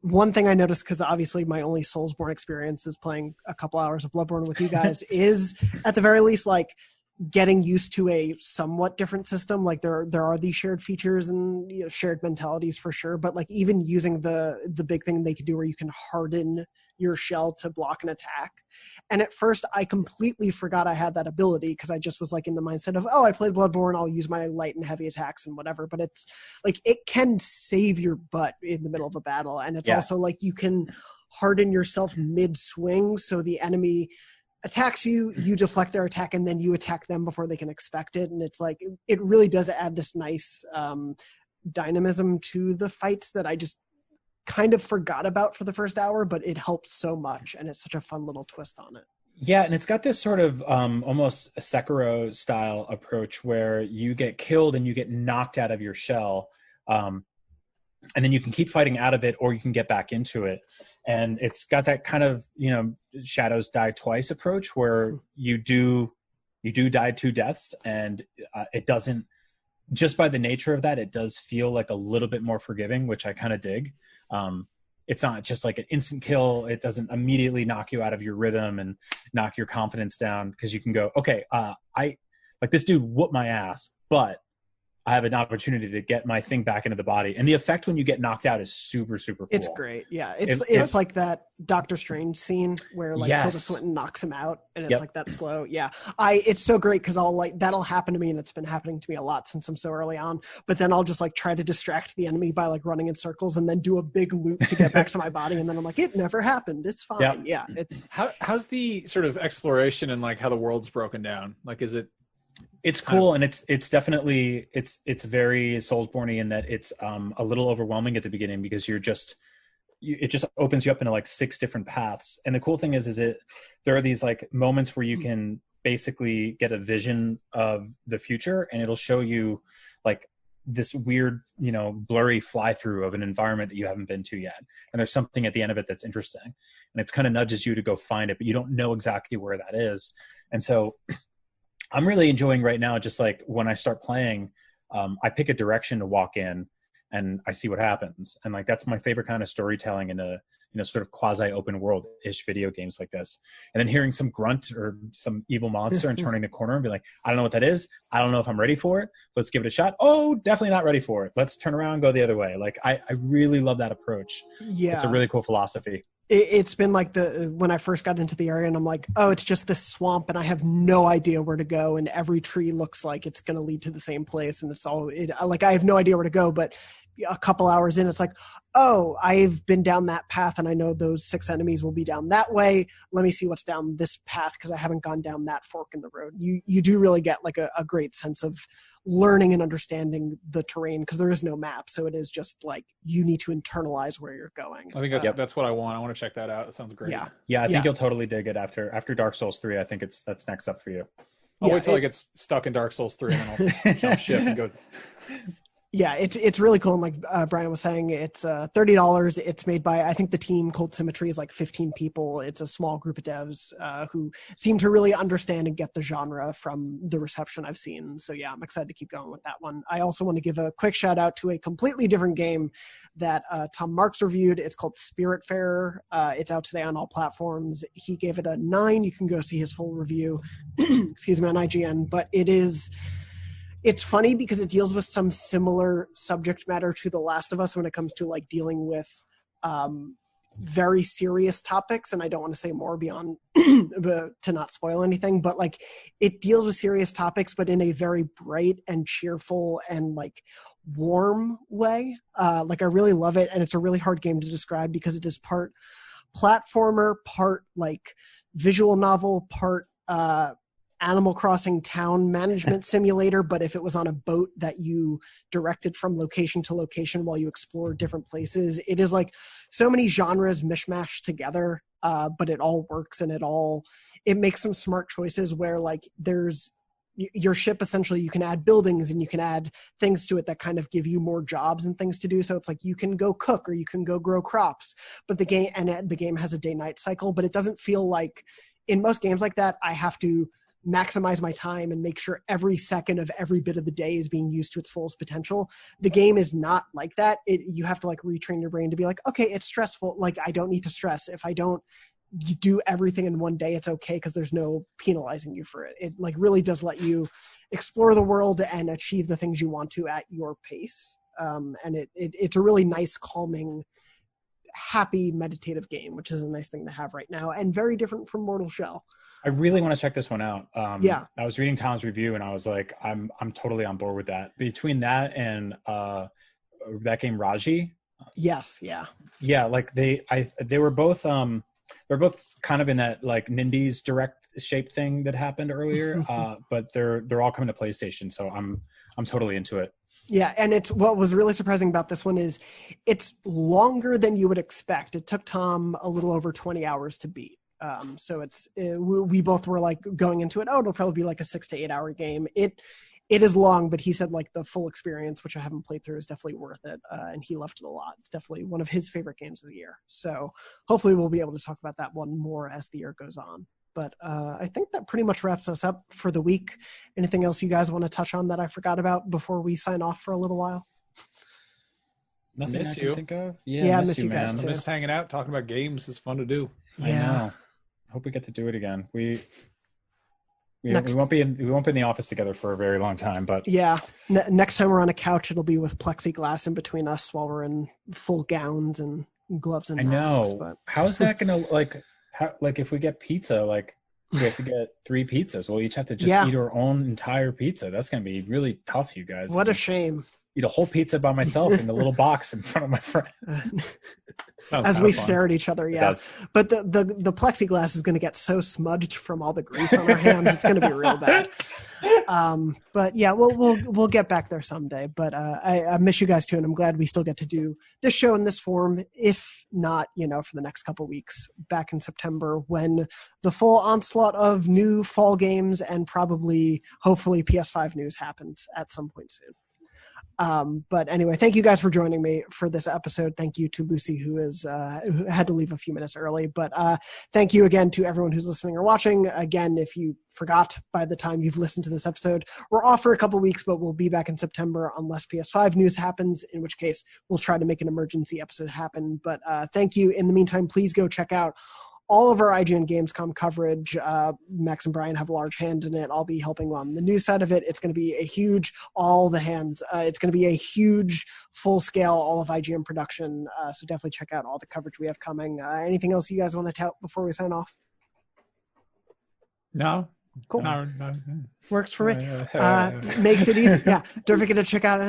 Speaker 2: one thing I noticed, because obviously my only Soulsborne experience is playing a couple hours of Bloodborne with you guys, is at the very least, like, getting used to a somewhat different system. Like there are these shared features and shared mentalities for sure, but like even using the big thing they could do where you can harden your shell to block an attack. And at first I completely forgot I had that ability, because I just was like in the mindset of, oh, I played Bloodborne, I'll use my light and heavy attacks and whatever. But it's like it can save your butt in the middle of a battle. And it's also like you can harden yourself mid swing, so the enemy attacks you, you deflect their attack, and then you attack them before they can expect it. And it's like, it really does add this nice dynamism to the fights that I just kind of forgot about for the first hour, but it helps so much, and it's such a fun little twist on it.
Speaker 3: Yeah, and it's got this sort of almost Sekiro style approach where you get killed and you get knocked out of your shell, and then you can keep fighting out of it, or you can get back into it. And it's got that kind of, Shadows Die Twice approach where you do die 2 deaths, and it doesn't, just by the nature of that, it does feel like a little bit more forgiving, which I kind of dig. It's not just like an instant kill. It doesn't immediately knock you out of your rhythm and knock your confidence down, because you can go, okay, I like this dude whooped my ass, but I have an opportunity to get my thing back into the body. And the effect when you get knocked out is super, super cool.
Speaker 2: It's great. Yeah. It's like that Doctor Strange scene where like Tilda Swinton knocks him out, and it's like that slow. Yeah. It's so great because that'll happen to me, and it's been happening to me a lot since I'm so early on. But then I'll just like try to distract the enemy by like running in circles and then do a big loop to get back to my body. And then I'm like, it never happened. It's fine. Yep. Yeah. It's
Speaker 1: how's the sort of exploration and like how the world's broken down? Like, is it,
Speaker 3: it's cool, and it's definitely it's very Soulsborne-y in that it's a little overwhelming at the beginning, because it just opens you up into like 6 different paths. And the cool thing is there are these like moments where you can basically get a vision of the future, and it'll show you like this weird, blurry fly through of an environment that you haven't been to yet. And there's something at the end of it that's interesting, and it's kind of nudges you to go find it, but you don't know exactly where that is. And so I'm really enjoying right now, just like when I start playing, I pick a direction to walk in and I see what happens. And like, that's my favorite kind of storytelling in a, sort of quasi open world-ish video games like this. And then hearing some grunt or some evil monster and turning the corner and be like, I don't know what that is. I don't know if I'm ready for it. Let's give it a shot. Oh, definitely not ready for it. Let's turn around and go the other way. Like, I really love that approach.
Speaker 2: Yeah.
Speaker 3: It's a really cool philosophy.
Speaker 2: It's been like when I first got into the area, and I'm like, oh, it's just this swamp, and I have no idea where to go, and every tree looks like it's going to lead to the same place, and I have no idea where to go. But a couple hours in, it's like, oh, I've been down that path, and I know those 6 enemies will be down that way. Let me see what's down this path, because I haven't gone down that fork in the road. You do really get like a great sense of learning and understanding the terrain, because there is no map, so it is just like you need to internalize where you're going.
Speaker 1: I think that's what I want. I want to check that out. It sounds great.
Speaker 3: I think you'll totally dig it after Dark Souls 3. I think that's next up for you.
Speaker 1: I'll wait till I get stuck in Dark Souls 3, and then I'll jump ship and go.
Speaker 2: Yeah, it's really cool. And like Brian was saying, it's $30. It's made by, I think the team Cold Symmetry is like 15 people. It's a small group of devs who seem to really understand and get the genre from the reception I've seen. So yeah, I'm excited to keep going with that one. I also want to give a quick shout out to a completely different game that Tom Marks reviewed. It's called Spiritfarer. It's out today on all platforms. He gave it a 9. You can go see his full review, excuse me, on IGN. But it's funny because it deals with some similar subject matter to The Last of Us when it comes to like dealing with very serious topics. And I don't want to say more beyond to not spoil anything, but like it deals with serious topics, but in a very bright and cheerful and like warm way. Like I really love it. And it's a really hard game to describe because it is part platformer, part like visual novel, part Animal Crossing town management simulator, but if it was on a boat that you directed from location to location while you explore different places. It is like so many genres mishmashed together, but it all works, and it makes some smart choices where like there's your ship, essentially you can add buildings and you can add things to it that kind of give you more jobs and things to do. So it's like you can go cook or you can go grow crops, but the game has a day-night cycle, but it doesn't feel like in most games like that, I have to maximize my time and make sure every second of every bit of the day is being used to its fullest potential. The game is not like that. You have to like retrain your brain to be like, okay, it's stressful. Like I don't need to stress. If I don't do everything in one day, it's okay because there's no penalizing you for it. It like really does let you explore the world and achieve the things you want to at your pace. And it's a really nice, calming, happy, meditative game, which is a nice thing to have right now and very different from Mortal Shell.
Speaker 3: I really want to check this one out.
Speaker 2: Yeah.
Speaker 3: I was reading Tom's review and I was like, I'm totally on board with that. Between that and that game Raji.
Speaker 2: Yes. Yeah.
Speaker 3: Yeah. Like they were both, they're both kind of in that like Nindies direct shaped thing that happened earlier, but they're all coming to PlayStation, so I'm totally into it.
Speaker 2: Yeah, and it's what was really surprising about this one is it's longer than you would expect. It took Tom a little over 20 hours to beat. So we both were like going into it. Oh, it'll probably be like a 6 to 8 hour game. It is long, but he said like the full experience, which I haven't played through, is definitely worth it. And he loved it a lot. It's definitely one of his favorite games of the year. So hopefully we'll be able to talk about that one more as the year goes on. But I think that pretty much wraps us up for the week. Anything else you guys want to touch on that I forgot about before we sign off for a little while?
Speaker 3: Nothing I can think of.
Speaker 2: Yeah, I miss you guys
Speaker 1: man.
Speaker 2: too.
Speaker 1: I'm just hanging out, talking about games. It's fun to do.
Speaker 2: Yeah.
Speaker 3: I know. Hope we get to do it again. We won't be in the office together for a very long time, but
Speaker 2: yeah, next time we're on a couch, it'll be with plexiglass in between us while we're in full gowns and gloves and masks. But
Speaker 3: how is that gonna like if we get pizza, like we have to get 3 pizzas. We'll each have to just eat our own entire pizza. That's gonna be really tough, you guys.
Speaker 2: What a shame.
Speaker 3: Eat a whole pizza by myself in the little box in front of my friend.
Speaker 2: As we stare at each other, yeah. But the plexiglass is going to get so smudged from all the grease on our hands, it's going to be real bad. But yeah, we'll get back there someday. But I miss you guys too, and I'm glad we still get to do this show in this form, if not, for the next couple weeks back in September when the full onslaught of new fall games and hopefully PS5 news happens at some point soon. But anyway, thank you guys for joining me for this episode. Thank you to Lucy, who had to leave a few minutes early. But thank you again to everyone who's listening or watching. Again, if you forgot by the time you've listened to this episode, we're off for a couple weeks, but we'll be back in September unless PS5 news happens, in which case we'll try to make an emergency episode happen. But thank you. In the meantime, please go check out all of our IGN Gamescom coverage. Max and Brian have a large hand in it. I'll be helping on the news side of it. It's going to be a huge, it's going to be a huge full-scale, all of IGN production. So definitely check out all the coverage we have coming. Anything else you guys want to tout before we sign off?
Speaker 1: No.
Speaker 2: Cool.
Speaker 1: No.
Speaker 2: Works for me. Makes it easy. Yeah. Don't forget to check out.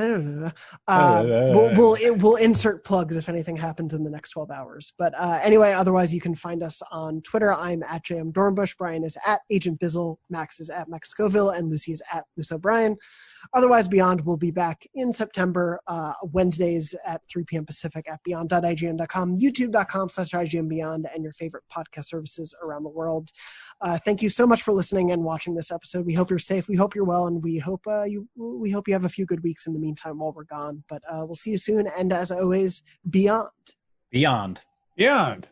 Speaker 2: We'll insert plugs if anything happens in the next 12 hours. But anyway, otherwise you can find us on Twitter. I'm at JM Dornbush. Brian is at Agent Bizzle. Max is at Max Scoville. And Lucy is at Luce O'Brien. Otherwise, Beyond will be back in September, Wednesdays at 3 p.m. Pacific at beyond.ign.com, youtube.com/IGN Beyond, and your favorite podcast services around the world. Thank you so much for listening and watching this episode. We hope you're safe. We hope you're well, and we hope you have a few good weeks in the meantime while we're gone. But we'll see you soon. And as always, Beyond.
Speaker 3: Beyond.
Speaker 1: Beyond.